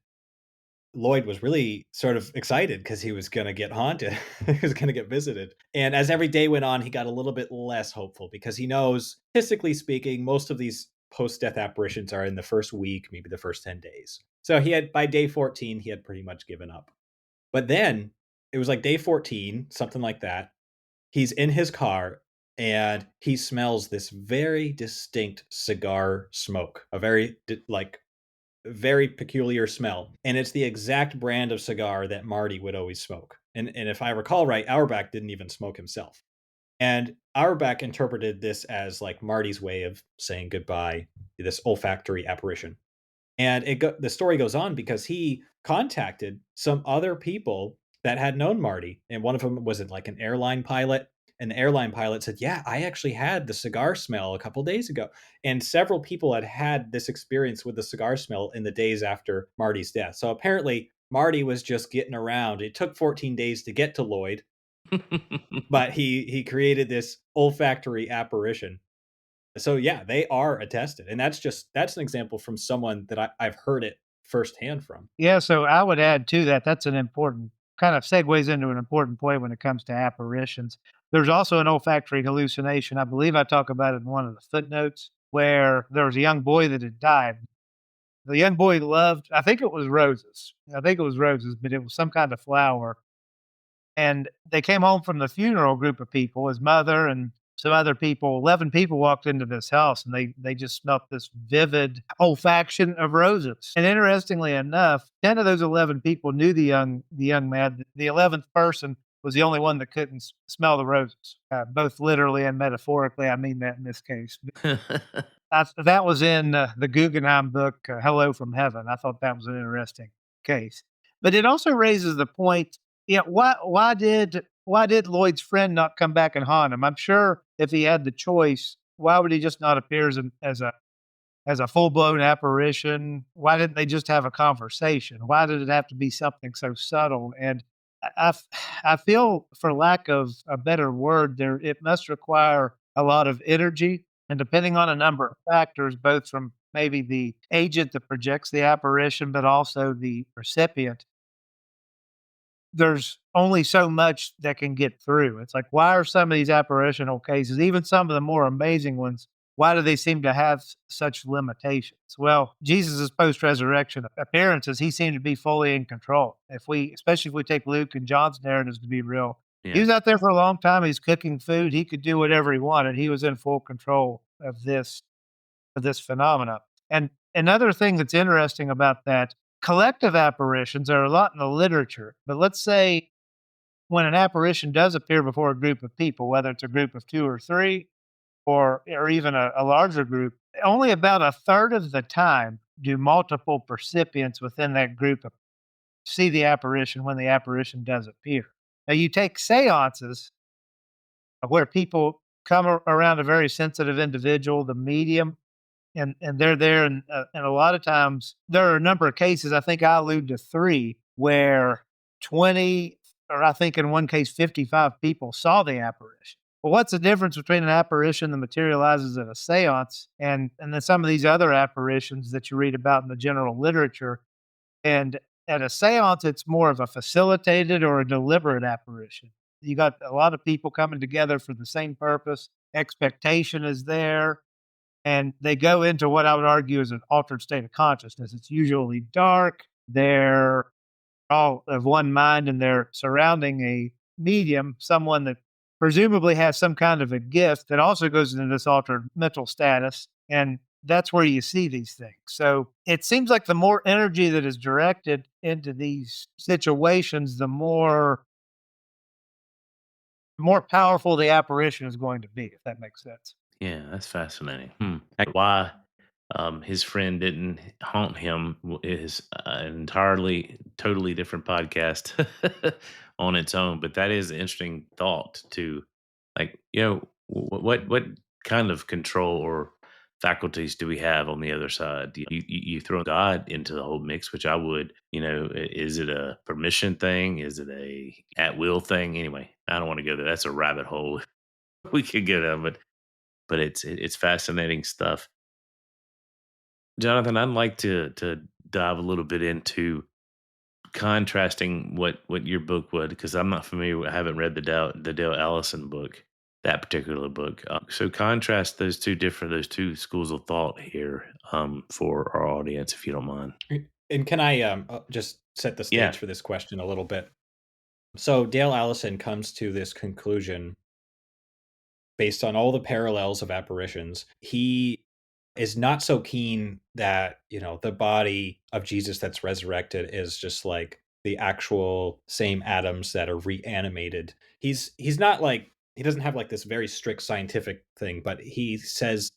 Lloyd was really sort of excited because he was going to get haunted. He was going to get visited. And as every day went on, he got a little bit less hopeful because he knows, statistically speaking, most of these post-death apparitions are in the first week, maybe the first 10 days. So by day 14, he had pretty much given up. But then it was like day 14, something like that. He's in his car and he smells this very distinct cigar smoke, a very peculiar smell. And it's the exact brand of cigar that Marty would always smoke. And if I recall right, Auerbach didn't even smoke himself. And Auerbach interpreted this as like Marty's way of saying goodbye, this olfactory apparition. And the story goes on because he contacted some other people that had known Marty. And one of them was like an airline pilot. And the airline pilot said, yeah, I actually had the cigar smell a couple days ago. And several people had this experience with the cigar smell in the days after Marty's death. So apparently Marty was just getting around. It took 14 days to get to Lloyd, but he created this olfactory apparition. So yeah, they are attested. And that's an example from someone that I've heard it firsthand from. Yeah, so I would add to that, that's an important kind of segues into an important point when it comes to apparitions. There's also an olfactory hallucination. I believe I talk about it in one of the footnotes, where there was a young boy that had died. The young boy loved, I think it was roses. I think it was roses, but it was some kind of flower. And they came home from the funeral, group of people, his mother and some other people. 11 people walked into this house, and they just smelt this vivid olfaction of roses. And interestingly enough, 10 of those 11 people knew the young man. The 11th person was the only one that couldn't smell the roses, both literally and metaphorically. I mean that in this case. That was in the Guggenheim book, Hello from Heaven. I thought that was an interesting case. But it also raises the point, why did Lloyd's friend not come back and haunt him? I'm sure if he had the choice, why would he just not appear as a full-blown apparition? Why didn't they just have a conversation? Why did it have to be something so subtle? And I feel, for lack of a better word, it must require a lot of energy, and depending on a number of factors, both from maybe the agent that projects the apparition, but also the recipient, there's only so much that can get through. It's like, why are some of these apparitional cases, even some of the more amazing ones, why do they seem to have such limitations? Well, Jesus' post-resurrection appearances, he seemed to be fully in control. Especially if we take Luke and John's narratives to be real, he was out there for a long time. He's cooking food. He could do whatever he wanted. He was in full control of this phenomena. And another thing that's interesting about that, collective apparitions are a lot in the literature, but let's say when an apparition does appear before a group of people, whether it's a group of 2 or 3 or even a larger group, only about a third of the time do multiple percipients within that group see the apparition when the apparition does appear. Now, you take seances where people come around a very sensitive individual, the medium, and they're there, and a lot of times there are a number of cases. I think I allude to 3 where 20, or I think in one case 55 people saw the apparition. Well, what's the difference between an apparition that materializes at a seance and then some of these other apparitions that you read about in the general literature? And at a seance, it's more of a facilitated or a deliberate apparition. You got a lot of people coming together for the same purpose. Expectation is there, and they go into what I would argue is an altered state of consciousness. It's usually dark. They're all of one mind, and they're surrounding a medium, someone that presumably has some kind of a gift that also goes into this altered mental status. And that's where you see these things. So it seems like the more energy that is directed into these situations, the more powerful the apparition is going to be, if that makes sense. Yeah, that's fascinating. Like why his friend didn't haunt him is an entirely, totally different podcast on its own. But that is an interesting thought to, like, what kind of control or faculties do we have on the other side? You throw God into the whole mix, which I would. Is it a permission thing? Is it a at will thing? Anyway, I don't want to go there. That's a rabbit hole we could go down, but it's fascinating stuff. Jonathan, I'd like to dive a little bit into contrasting what your book would, because I'm not familiar. I haven't read the Dale Allison book, that particular book. So contrast those two schools of thought here for our audience, if you don't mind. And can I just set the stage Yeah. for this question a little bit? So Dale Allison comes to this conclusion based on all the parallels of apparitions. He is not so keen that, the body of Jesus that's resurrected is just like the actual same atoms that are reanimated. He's not like, he doesn't have like this very strict scientific thing, but he says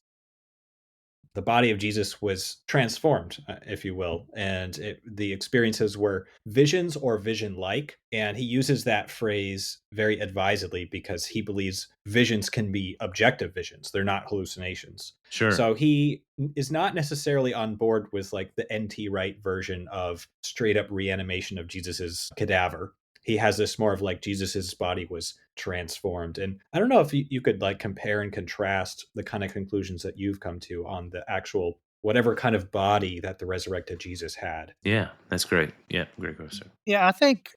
the body of Jesus was transformed, if you will, and the experiences were visions or vision-like. And he uses that phrase very advisedly because he believes visions can be objective visions; they're not hallucinations. Sure. So he is not necessarily on board with like the N.T. Wright version of straight up reanimation of Jesus's cadaver. He has this more of like Jesus's body was transformed. And I don't know if you could like compare and contrast the kind of conclusions that you've come to on the actual whatever kind of body that the resurrected Jesus had. Yeah, that's great. Yeah, great question. Yeah, I think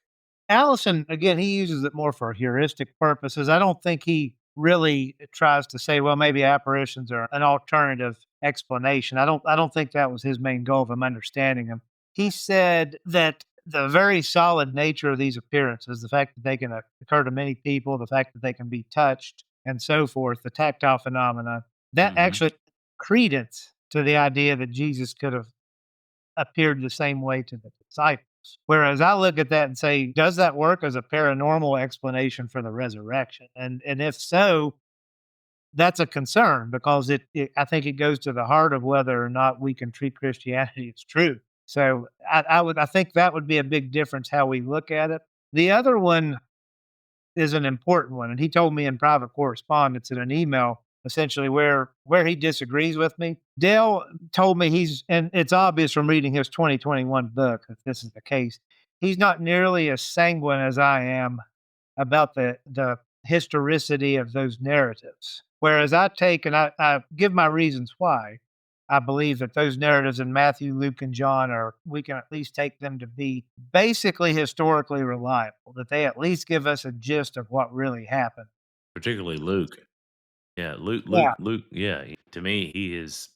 Allison, again, he uses it more for heuristic purposes. I don't think he really tries to say, well, maybe apparitions are an alternative explanation. I don't think that was his main goal, if I'm understanding him. He said that the very solid nature of these appearances, the fact that they can occur to many people, the fact that they can be touched and so forth, the tactile phenomena, that actually credence to the idea that Jesus could have appeared the same way to the disciples. Whereas I look at that and say, does that work as a paranormal explanation for the resurrection? And if so, that's a concern because I think it goes to the heart of whether or not we can treat Christianity as true. So I think that would be a big difference how we look at it. The other one is an important one, and he told me in private correspondence in an email essentially where he disagrees with me. Dale told me and it's obvious from reading his 2021 book that this is the case. He's not nearly as sanguine as I am about the historicity of those narratives. Whereas I take and I give my reasons why I believe that those narratives in Matthew, Luke, and John we can at least take them to be basically historically reliable, that they at least give us a gist of what really happened. Particularly Luke. Yeah, Luke. Yeah. Luke. Yeah, to me, he is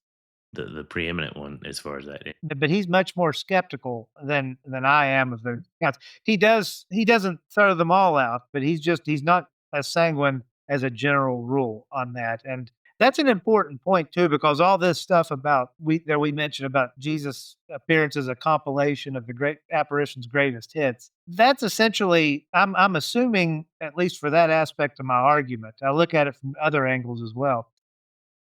the preeminent one as far as that. But he's much more skeptical than I am of those accounts. He doesn't throw them all out, but he's not as sanguine as a general rule on that. And that's an important point too, because all this stuff that we mentioned about Jesus' appearance as a compilation of the great apparitions' greatest hits. That's essentially, I'm assuming, at least for that aspect of my argument. I look at it from other angles as well.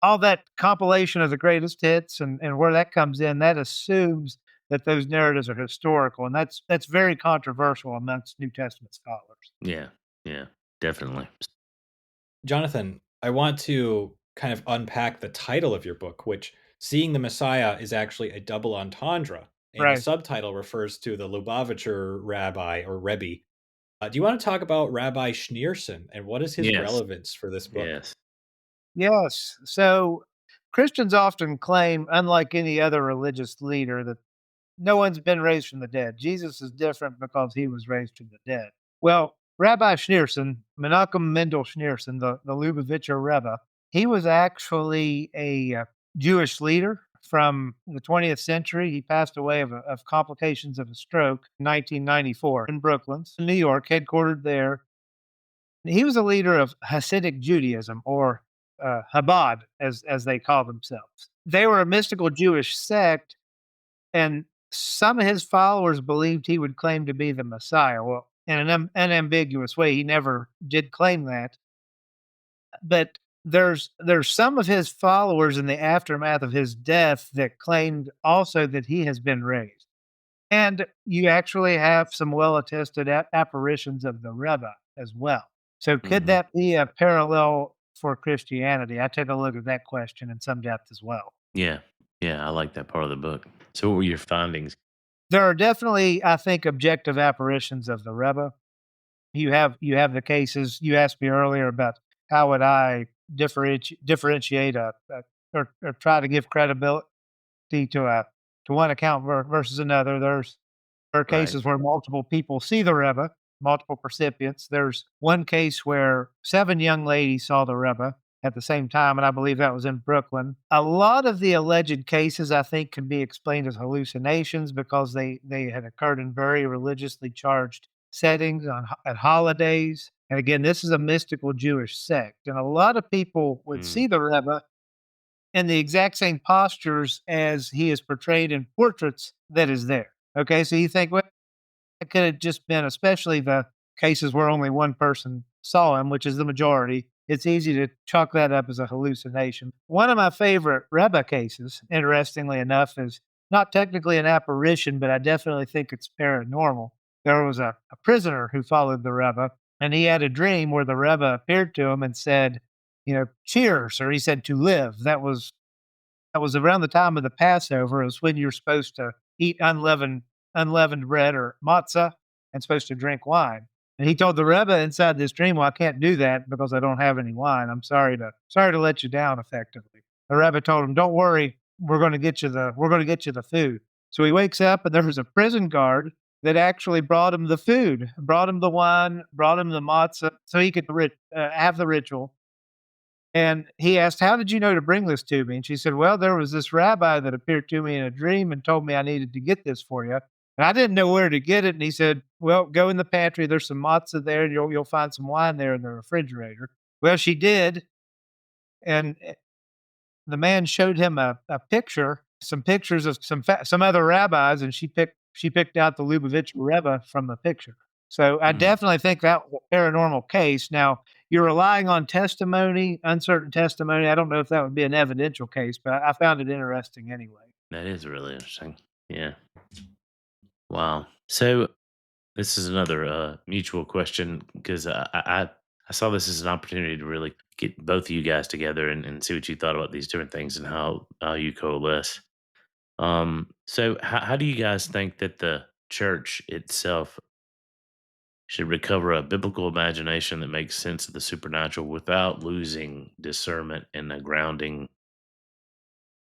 All that compilation of the greatest hits and where that comes in, that assumes that those narratives are historical, and that's very controversial amongst New Testament scholars. Yeah, definitely. Jonathan, I want to kind of unpack the title of your book, which Seeing the Messiah is actually a double entendre, and the Right. subtitle refers to the Lubavitcher rabbi or Rebbe. Do you want to talk about Rabbi Schneerson and what is his Yes. relevance for this book? Yes. Yes. So Christians often claim, unlike any other religious leader, that no one's been raised from the dead. Jesus is different because he was raised from the dead. Well, Rabbi Schneerson, Menachem Mendel Schneerson, the Lubavitcher Rebbe, he was actually a Jewish leader from the 20th century. He passed away of complications of a stroke in 1994 in Brooklyn, New York, headquartered there. He was a leader of Hasidic Judaism, or Chabad, as they call themselves. They were a mystical Jewish sect, and some of his followers believed he would claim to be the Messiah. Well, in an unambiguous way, he never did claim that. But there's some of his followers in the aftermath of his death that claimed also that he has been raised. And you actually have some well attested apparitions of the Rebbe as well. So, could Mhm. that be a parallel for Christianity? I take a look at that question in some depth as well. Yeah. Yeah, I like that part of the book. So what were your findings? There are definitely, I think, objective apparitions of the Rebbe. You have the cases you asked me earlier about how would I differentiate or try to give credibility to one account versus another. There are Right. cases where multiple people see the Rebbe, multiple recipients. There's one case where 7 young ladies saw the Rebbe at the same time, and I believe that was in Brooklyn. A lot of the alleged cases, I think, can be explained as hallucinations because they had occurred in very religiously charged settings at holidays. And again, this is a mystical Jewish sect, and a lot of people would Mm. see the Rebbe in the exact same postures as he is portrayed in portraits that is there. Okay, so you think, well, it could have just been, especially the cases where only one person saw him, which is the majority. It's easy to chalk that up as a hallucination. One of my favorite Rebbe cases, interestingly enough, is not technically an apparition, but I definitely think it's paranormal. There was a prisoner who followed the Rebbe, and he had a dream where the Rebbe appeared to him and said, cheers, or he said to live. That was around the time of the Passover. It was when you're supposed to eat unleavened bread or matzah and supposed to drink wine. And he told the Rebbe inside this dream, "Well, I can't do that because I don't have any wine. I'm sorry to let you down." Effectively, the Rebbe told him, "Don't worry, we're going to get you the food." So he wakes up, and there was a prison guard that actually brought him the food, brought him the wine, brought him the matzah, so he could have the ritual. And he asked, "How did you know to bring this to me?" And she said, "Well, there was this rabbi that appeared to me in a dream and told me I needed to get this for you. And I didn't know where to get it." And he said, "Well, go in the pantry. There's some matzah there, and you'll find some wine there in the refrigerator." Well, she did. And the man showed him a picture, some pictures of some other rabbis, and she picked out the Lubavitcher Rebbe from the picture. So I Mm. definitely think that was a paranormal case. Now you're relying on testimony, uncertain testimony. I don't know if that would be an evidential case, but I found it interesting anyway. That is really interesting. Yeah. Wow. So this is another mutual question because I saw this as an opportunity to really get both of you guys together and see what you thought about these different things and how you coalesce. So how do you guys think that the church itself should recover a biblical imagination that makes sense of the supernatural without losing discernment and a grounding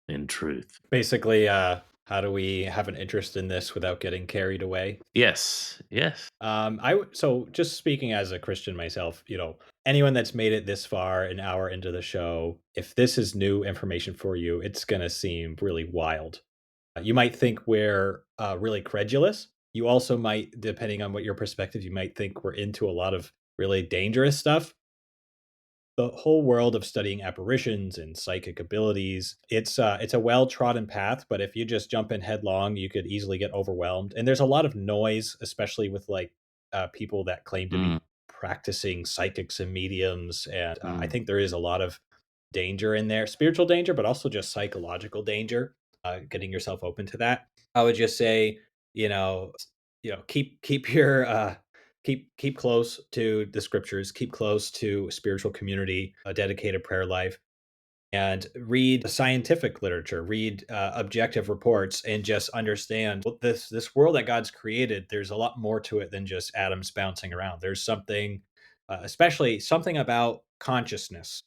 in truth? Basically, how do we have an interest in this without getting carried away? Yes. Yes. So just speaking as a Christian myself, anyone that's made it this far an hour into the show, if this is new information for you, it's gonna seem really wild. You might think we're really credulous. You also might, depending on what your perspective, you might think we're into a lot of really dangerous stuff. The whole world of studying apparitions and psychic abilities, it's a well-trodden path, but if you just jump in headlong, you could easily get overwhelmed. And there's a lot of noise, especially with like people that claim to Mm, be practicing psychics and mediums. And I mm, think there is a lot of danger in there, spiritual danger, but also just psychological danger. Getting yourself open to that. I would just say, you know, keep keep close to the scriptures, keep close to spiritual community, a dedicated prayer life, and read scientific literature, read objective reports, and just understand this world that God's created. There's a lot more to it than just atoms bouncing around. There's something, especially something about consciousness.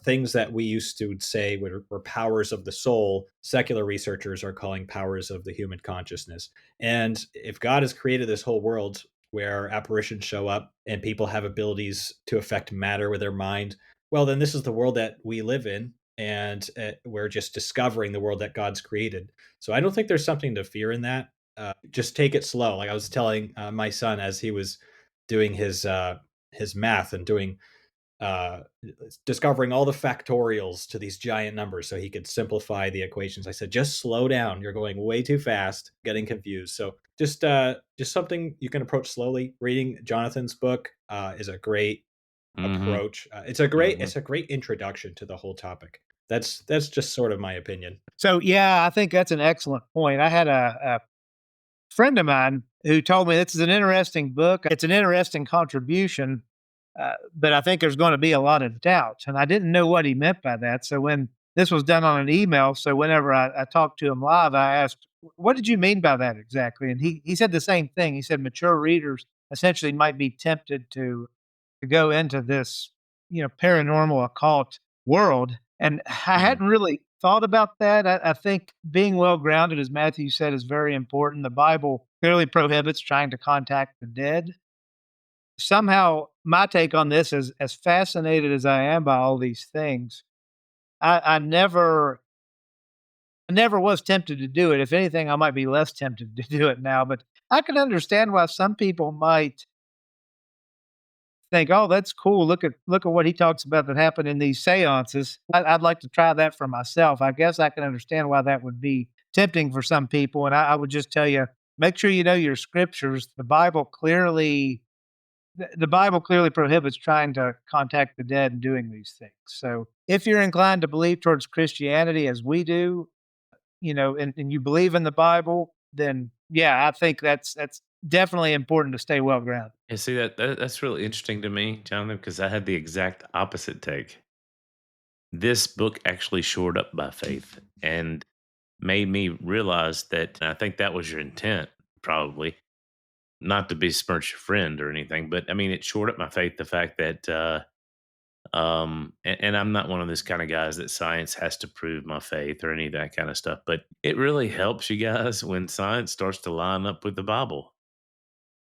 Things that we used to say were powers of the soul, secular researchers are calling powers of the human consciousness. And if God has created this whole world where apparitions show up and people have abilities to affect matter with their mind, well, then this is the world that we live in. And we're just discovering the world that God's created. So I don't think there's something to fear in that. Just take it slow. Like I was telling my son as he was doing his math and doing uh, discovering all the factorials to these giant numbers so he could simplify the equations. I said, just slow down. You're going way too fast, getting confused. So just something you can approach slowly. Reading Jonathan's book is a great approach. It's a great introduction to the whole topic. That's just sort of my opinion. So, yeah, I think that's an excellent point. I had a friend of mine who told me this is an interesting book. It's an interesting contribution, but I think there's going to be a lot of doubt. And I didn't know what he meant by that. So when this was done on an email, so whenever I talked to him live, I asked, what did you mean by that exactly? And he said the same thing. He said mature readers essentially might be tempted to go into this, paranormal occult world. And I hadn't really thought about that. I think being well grounded, as Matthew said, is very important. The Bible clearly prohibits trying to contact the dead. Somehow, my take on this is as fascinated as I am by all these things, I never was tempted to do it. If anything, I might be less tempted to do it now. But I can understand why some people might think, "Oh, that's cool. Look at what he talks about that happened in these seances. I'd like to try that for myself." I guess I can understand why that would be tempting for some people. And I would just tell you, make sure you know your scriptures. The Bible clearly prohibits trying to contact the dead and doing these things. So if you're inclined to believe towards Christianity as we do, and you believe in the Bible, then yeah, I think that's definitely important to stay well grounded. Yeah, see that's really interesting to me, Jonathan, because I had the exact opposite take. This book actually shored up my faith and made me realize that, and I think that was your intent, probably not to besmirch your friend or anything, but I mean, it shored up my faith. The fact that, and I'm not one of those kind of guys that science has to prove my faith or any of that kind of stuff, but it really helps you guys when science starts to line up with the Bible.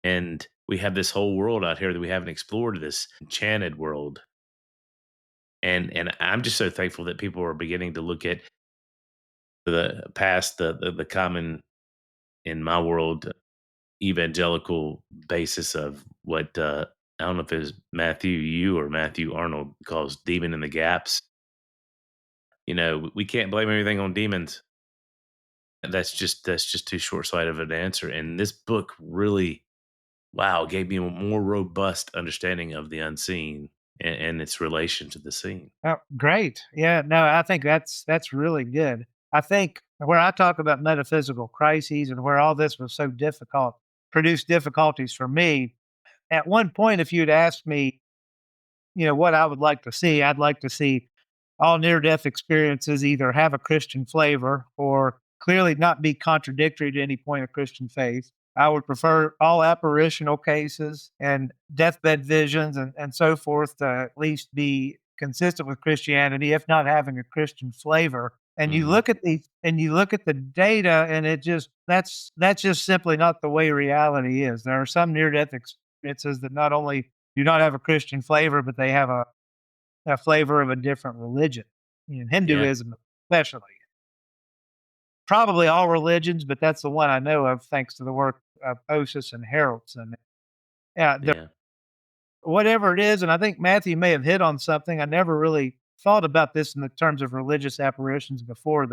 And we have this whole world out here that we haven't explored, this enchanted world. And I'm just so thankful that people are beginning to look at the past, the common, in my world, evangelical basis of what, I don't know if it's Matthew you or Matthew Arnold calls demon in the gaps. We can't blame everything on demons. That's just too short sighted of an answer. And this book really, wow, gave me a more robust understanding of the unseen and its relation to the seen. Oh, great. Yeah, no, I think that's really good. I think where I talk about metaphysical crises and where all this was so difficult, produced difficulties for me. At one point, if you'd asked me, what I would like to see, I'd like to see all near death experiences either have a Christian flavor or clearly not be contradictory to any point of Christian faith. I would prefer all apparitional cases and deathbed visions and so forth to at least be consistent with Christianity, if not having a Christian flavor. And you Mhm. look at these and you look at the data, and that's just simply not the way reality is. There are some near death experiences that not only do not have a Christian flavor, but they have a flavor of a different religion, Yeah, Hinduism especially. Probably all religions, but that's the one I know of thanks to the work of Osis and Haraldson. Yeah, yeah, whatever it is, and I think Matthew may have hit on something. I never really thought about this in the terms of religious apparitions before.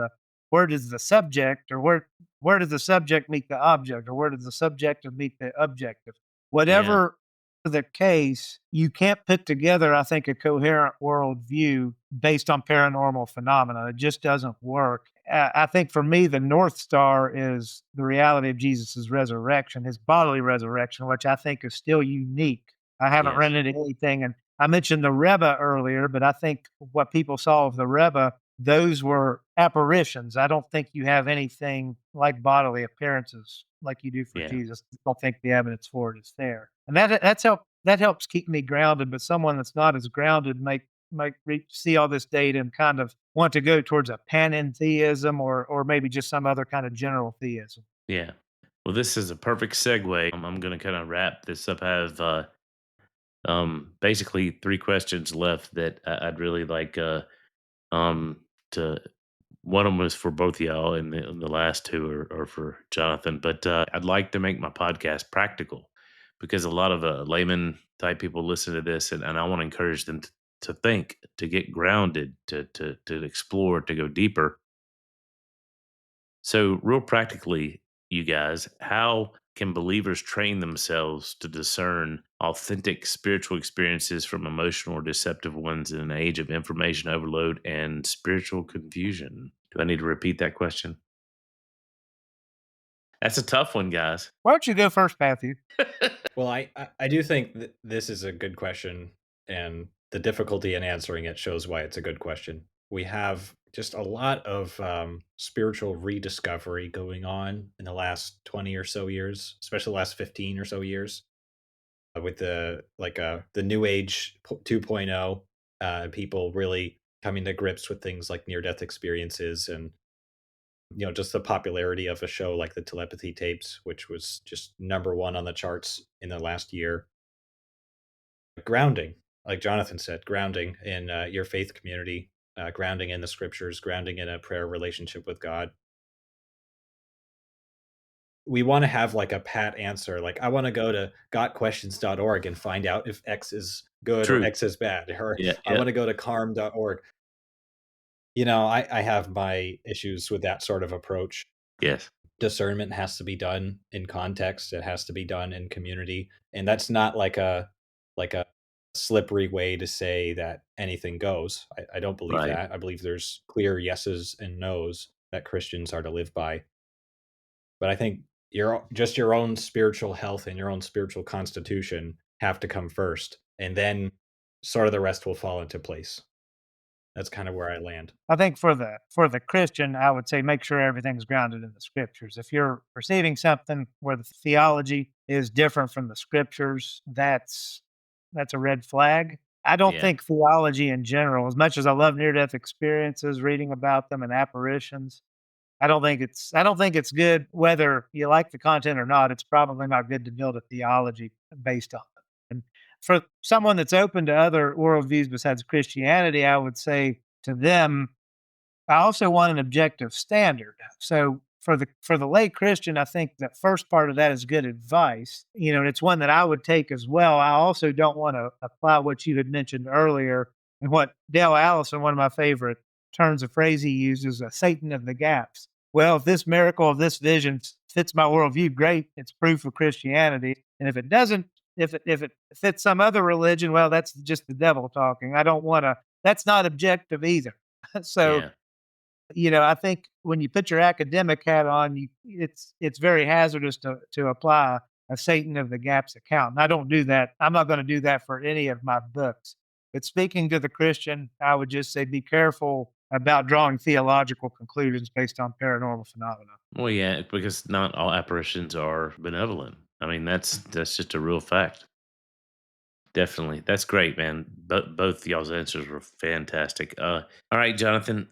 Where does the subject, or where does the subject meet the object, or where does the subjective meet the objective? yeah. Whatever the case, you can't put together, I think, a coherent worldview based on paranormal phenomena. It just doesn't work. I think for me, the North Star is the reality of Jesus' resurrection, his bodily resurrection, which I think is still unique. I haven't Yes. run into anything, and I mentioned the Rebbe earlier, but I think what people saw of the Rebbe, those were apparitions. I don't think you have anything like bodily appearances like you do for Yeah. Jesus. I don't think the evidence for it is there, and that helps keep me grounded. But someone that's not as grounded might see all this data and kind of want to go towards a panentheism or maybe just some other kind of general theism. Yeah. Well, this is a perfect segue. I'm going to kind of wrap this up. I have basically three questions left that I'd really like um, to. One of them was for both of y'all, and the last two are for Jonathan. But I'd like to make my podcast practical because a lot of layman type people listen to this, and I want to encourage them to think, to get grounded, to explore, to go deeper. So, real practically, you guys, how can believers train themselves to discern authentic spiritual experiences from emotional or deceptive ones in an age of information overload and spiritual confusion? Do I need to repeat that question? That's a tough one, guys. Why don't you go first, Matthew? Well, I do think this is a good question, and the difficulty in answering it shows why it's a good question. We have just a lot of spiritual rediscovery going on in the last 20 or so years, especially the last 15 or so years, with the New Age 2.0, people really coming to grips with things like near death experiences and just the popularity of a show like the telepathy tapes, which was just number one on the charts in the last year. Grounding, like Jonathan said, grounding in your faith community, grounding in the scriptures, grounding in a prayer relationship with God. We want to have like a pat answer. Like, I want to go to gotquestions.org and find out if X is good or True. X is bad. Or Yeah. I want to go to carm.org. I have my issues with that sort of approach. Yes. Discernment has to be done in context. It has to be done in community. And that's not like a slippery way to say that anything goes. I don't believe Right. that. I believe there's clear yeses and nos that Christians are to live by. But I think your own spiritual health and your own spiritual constitution have to come first. And then sort of the rest will fall into place. That's kind of where I land. I think for the Christian, I would say make sure everything's grounded in the scriptures. If you're receiving something where the theology is different from the scriptures, that's a red flag. I don't Yeah. think theology in general, as much as I love near-death experiences, reading about them and apparitions, I don't think it's good whether you like the content or not. It's probably not good to build a theology based on it. And for someone that's open to other worldviews besides Christianity, I would say to them, I also want an objective standard. So for the lay Christian, I think that first part of that is good advice. And it's one that I would take as well. I also don't want to apply what you had mentioned earlier and what Dale Allison, one of my favorite turns of phrase he uses, a Satan of the gaps. Well, if this miracle of this vision fits my worldview, great. It's proof of Christianity. And if it doesn't, if it fits some other religion, well, that's just the devil talking. I don't want to. That's not objective either. So Yeah. I think when you put your academic hat on, it's very hazardous to apply a Satan of the gaps account. And I don't do that. I'm not going to do that for any of my books. But speaking to the Christian, I would just say be careful about drawing theological conclusions based on paranormal phenomena. Well, yeah, because not all apparitions are benevolent. I mean, that's just a real fact. Definitely. That's great, man. Both y'all's answers were fantastic. All right, Jonathan.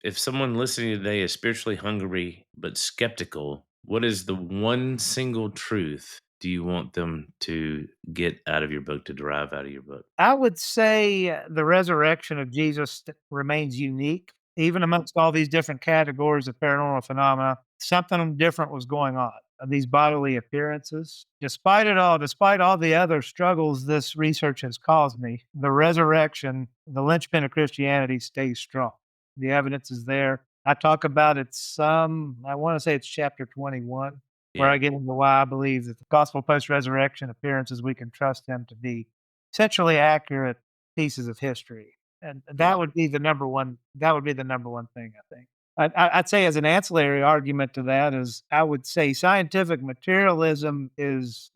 If someone listening today is spiritually hungry but skeptical, what is the one single truth do you want them to get out of your book, to derive out of your book? I would say the resurrection of Jesus remains unique, even amongst all these different categories of paranormal phenomena. Something different was going on. These bodily appearances, despite it all, despite all the other struggles this research has caused me, the resurrection, the linchpin of Christianity, stays strong. The evidence is there. I talk about it some. I want to say it's chapter 21. where Yeah. I get into why I believe that the gospel post-resurrection appearances, we can trust them to be essentially accurate pieces of history. And Yeah. that would be the number one. That would be the number one thing, I think. I'd say as an ancillary argument to that is I would say scientific materialism is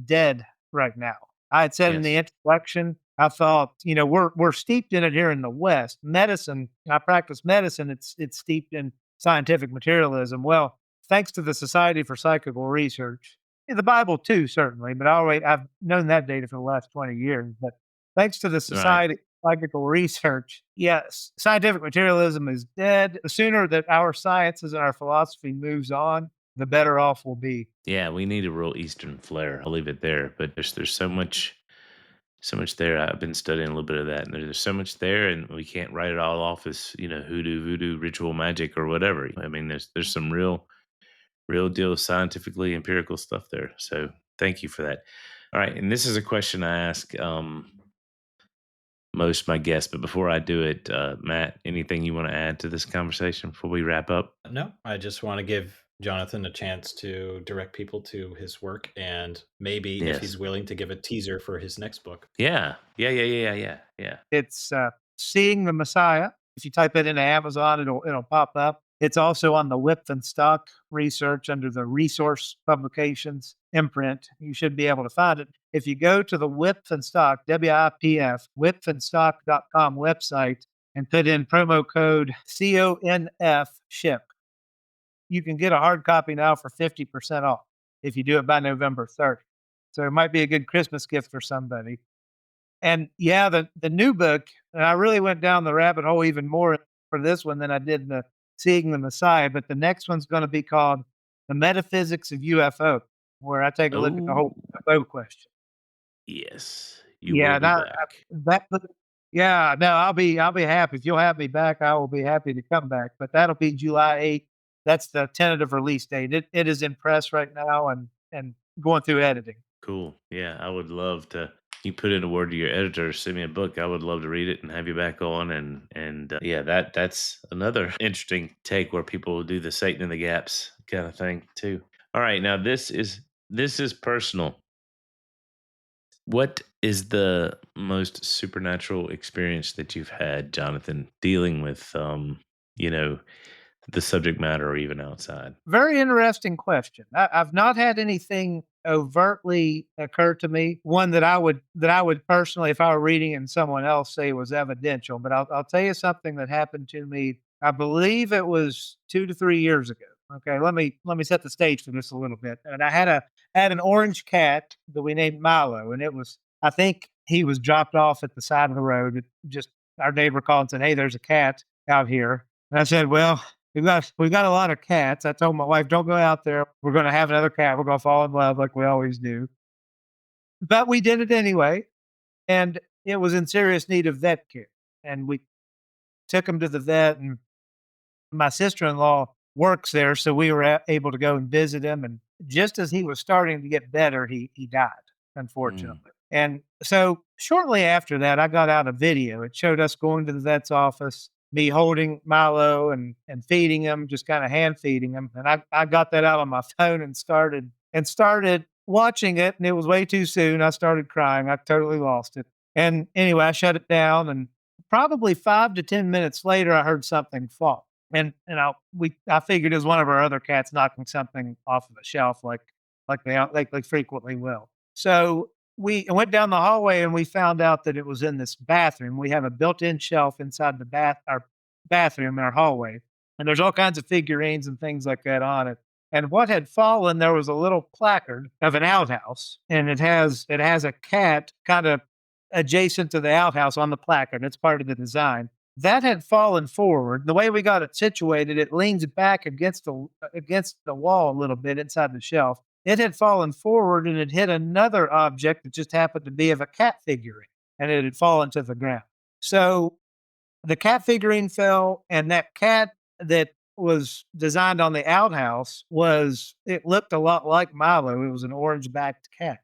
dead right now. I had said in the Yes. introduction, I thought, we're steeped in it here in the West. Medicine, I practice medicine, it's steeped in scientific materialism. Well, thanks to the Society for Psychical Research, the Bible too, certainly, but I've known that data for the last 20 years. But thanks to the Right. Society for Psychical Research, yes, scientific materialism is dead. The sooner that our sciences and our philosophy moves on, the better off we'll be. Yeah, we need a real Eastern flair. I'll leave it there. But there's so much there. I've been studying a little bit of that, and there's so much there, and we can't write it all off as hoodoo, voodoo, ritual magic, or whatever. I mean, there's some real deal scientifically empirical stuff there. So thank you for that. All right, and this is a question I ask most of my guests, but before I do it, Matt, anything you want to add to this conversation before we wrap up? No, I just want to give Jonathan a chance to direct people to his work and maybe if he's Yes. willing to give a teaser for his next book. Yeah. Yeah. It's Seeing the Messiah. If you type it into Amazon, it'll pop up. It's also on the Whip and Stock research under the Resource Publications imprint. You should be able to find it. If you go to the Whip and Stock, WIPF, whipandstock.com website and put in promo code CONF ship, you can get a hard copy now for 50% off if you do it by November 3rd. So it might be a good Christmas gift for somebody. And yeah, the new book, and I really went down the rabbit hole even more for this one than I did the Seeing the Messiah, but the next one's going to be called The Metaphysics of UFO, where I take a look at the whole Oh, UFO question. yes. You Yeah, will be that back. that yeah, no, I'll be happy. If you'll have me back, I will be happy to come back. But that'll be July 8th. That's the tentative release date. It is in press right now and going through editing. Cool. Yeah, I would love to. You put in a word to your editor, send me a book. I would love to read it and have you back on. And yeah, that's another interesting take where people do the Satan in the gaps kind of thing too. All right, now this is personal. What is the most supernatural experience that you've had, Jonathan, dealing with you know, the subject matter or even outside? Very interesting question. I've not had anything overtly occur to me. One that I would personally, if I were reading and someone else, say was evidential. But I'll tell you something that happened to me. I believe it was 2 to 3 years ago. Okay, let me set the stage for this a little bit. And I had an orange cat that we named Milo, and I think he was dropped off at the side of the road. Just our neighbor called and said, "Hey, there's a cat out here." And I said, "Well, we've got a lot of cats." I told my wife, "Don't go out there. We're going to have another cat. We're going to fall in love like we always do." But we did it anyway, and it was in serious need of vet care. And we took him to the vet, and my sister-in-law works there, so we were able to go and visit him. And just as he was starting to get better, he died, Mm, unfortunately. And so shortly after that, I got out a video. It showed us going to the vet's office, me holding Milo and feeding him, just kind of hand feeding him. And I got that out on my phone and started watching it. And it was way too soon. I started crying. I totally lost it. And anyway, I shut it down. And probably 5 to 10 minutes later, I heard something fall. And I figured it was one of our other cats knocking something off of the shelf, like they frequently will. So we went down the hallway and we found out that it was in this bathroom. We have a built-in shelf inside our bathroom in our hallway, and there's all kinds of figurines and things like that on it. And what had fallen, there was a little placard of an outhouse, and it has a cat kind of adjacent to the outhouse on the placard. It's part of the design. That had fallen forward. The way we got it situated, it leans back against the wall a little bit inside the shelf. It had fallen forward and it hit another object that just happened to be of a cat figurine, and it had fallen to the ground. So the cat figurine fell, and that cat that was designed on the outhouse it looked a lot like Milo. It was an orange backed cat.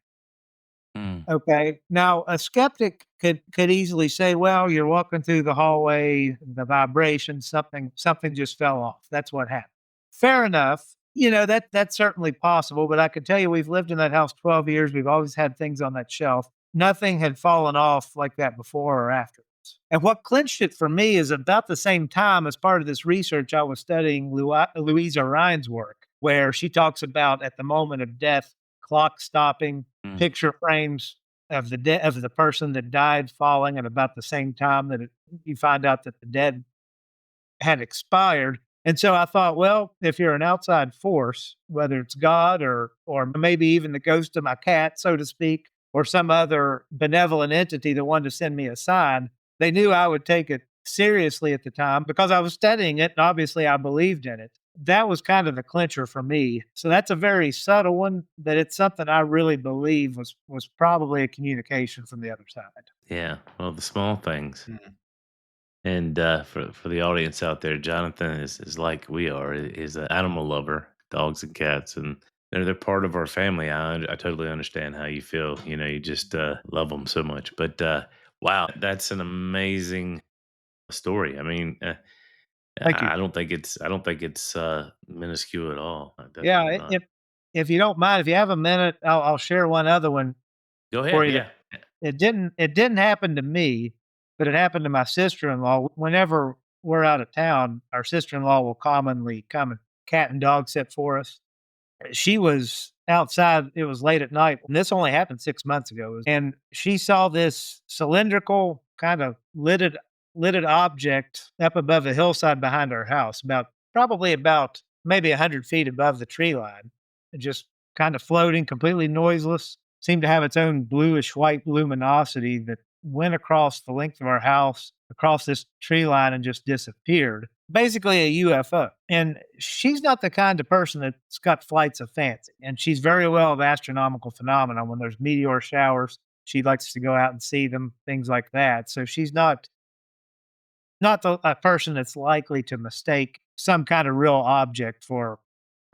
mm, Okay. Now, a skeptic could easily say, "Well, you're walking through the hallway, the vibration, something just fell off. That's what happened." Fair enough. That's certainly possible, but I can tell you we've lived in that house 12 years. We've always had things on that shelf. Nothing had fallen off like that before or afterwards. And what clinched it for me is about the same time as part of this research, I was studying Louisa Ryan's work, where she talks about at the moment of death, clock stopping, picture frames of the person that died falling at about the same time that you find out that the dead had expired. And so I thought, well, if you're an outside force, whether it's God or maybe even the ghost of my cat, so to speak, or some other benevolent entity that wanted to send me a sign, they knew I would take it seriously at the time because I was studying it and obviously I believed in it. That was kind of the clincher for me. So that's a very subtle one, but it's something I really believe was probably a communication from the other side. Yeah. Well, the small things. Mhm. And for the audience out there, Jonathan is like we are. Is an animal lover, dogs and cats, and they're part of our family. I totally understand how you feel. You just love them so much. But wow, that's an amazing story. I mean, Thank you. I don't think it's minuscule at all. Definitely Yeah, not. if you don't mind, if you have a minute, I'll share one other one Go for ahead. you. Yeah. It didn't happen to me, but it happened to my sister-in-law. Whenever we're out of town, our sister-in-law will commonly come and cat and dog sit for us. She was outside, it was late at night, and this only happened 6 months ago, and she saw this cylindrical, kind of lidded object up above a hillside behind our house, probably about maybe 100 feet above the tree line, just kind of floating, completely noiseless, seemed to have its own bluish white luminosity that went across the length of our house, across this tree line, and just disappeared. Basically a UFO. And she's not the kind of person that's got flights of fancy. And she's very aware of astronomical phenomena. When there's meteor showers, she likes to go out and see them, things like that. So she's not a person that's likely to mistake some kind of real object for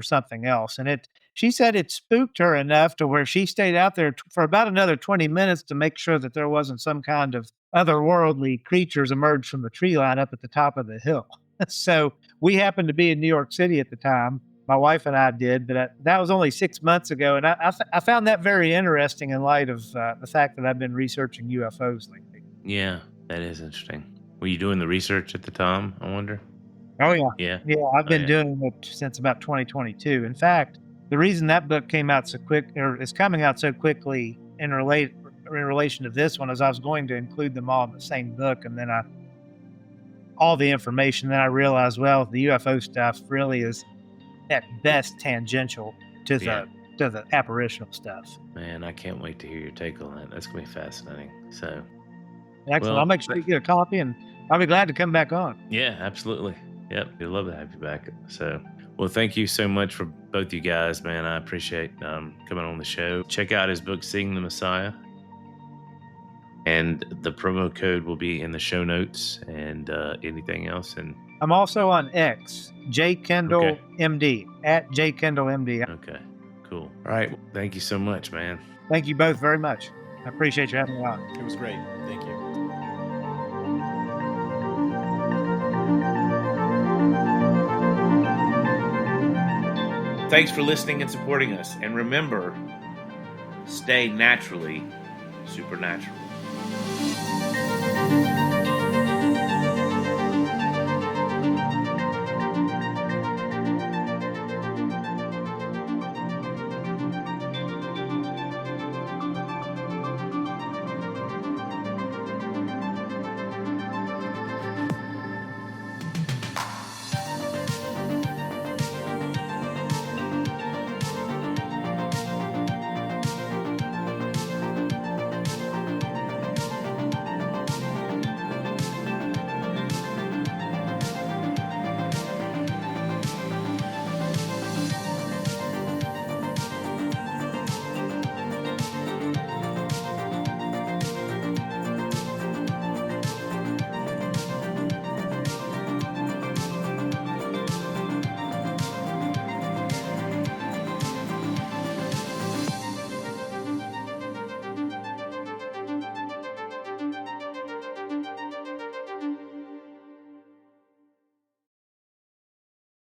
something else. And she said it spooked her enough to where she stayed out there for about another 20 minutes to make sure that there wasn't some kind of otherworldly creatures emerged from the tree line up at the top of the hill. So we happened to be in New York City at the time. My wife and I did, but that was only 6 months ago. And I found that very interesting in light of the fact that I've been researching UFOs lately. Yeah, that is interesting. Were you doing the research at the time? I wonder. Oh, yeah. Yeah. Yeah, I've been doing it since about 2022. In fact, the reason that book came out so quick, or is coming out so quickly in relation to this one, is I was going to include them all in the same book, and then all the information, then I realized, well, the UFO stuff really is at best tangential to the apparitional stuff. Man, I can't wait to hear your take on that. That's gonna be fascinating. So excellent. Well, I'll make sure you get a copy, and I'll be glad to come back on. Yeah, absolutely. Yep, we'd love to have you back. So, well, thank you so much for both you guys, man. I appreciate coming on the show. Check out his book, Seeing the Messiah. And the promo code will be in the show notes and anything else. And I'm also on X, J Kendall MD, at J Kendall MD. Okay, cool. All right. Well, thank you so much, man. Thank you both very much. I appreciate you having me on. It was great. Thank you. Thanks for listening and supporting us. And remember, stay naturally supernatural.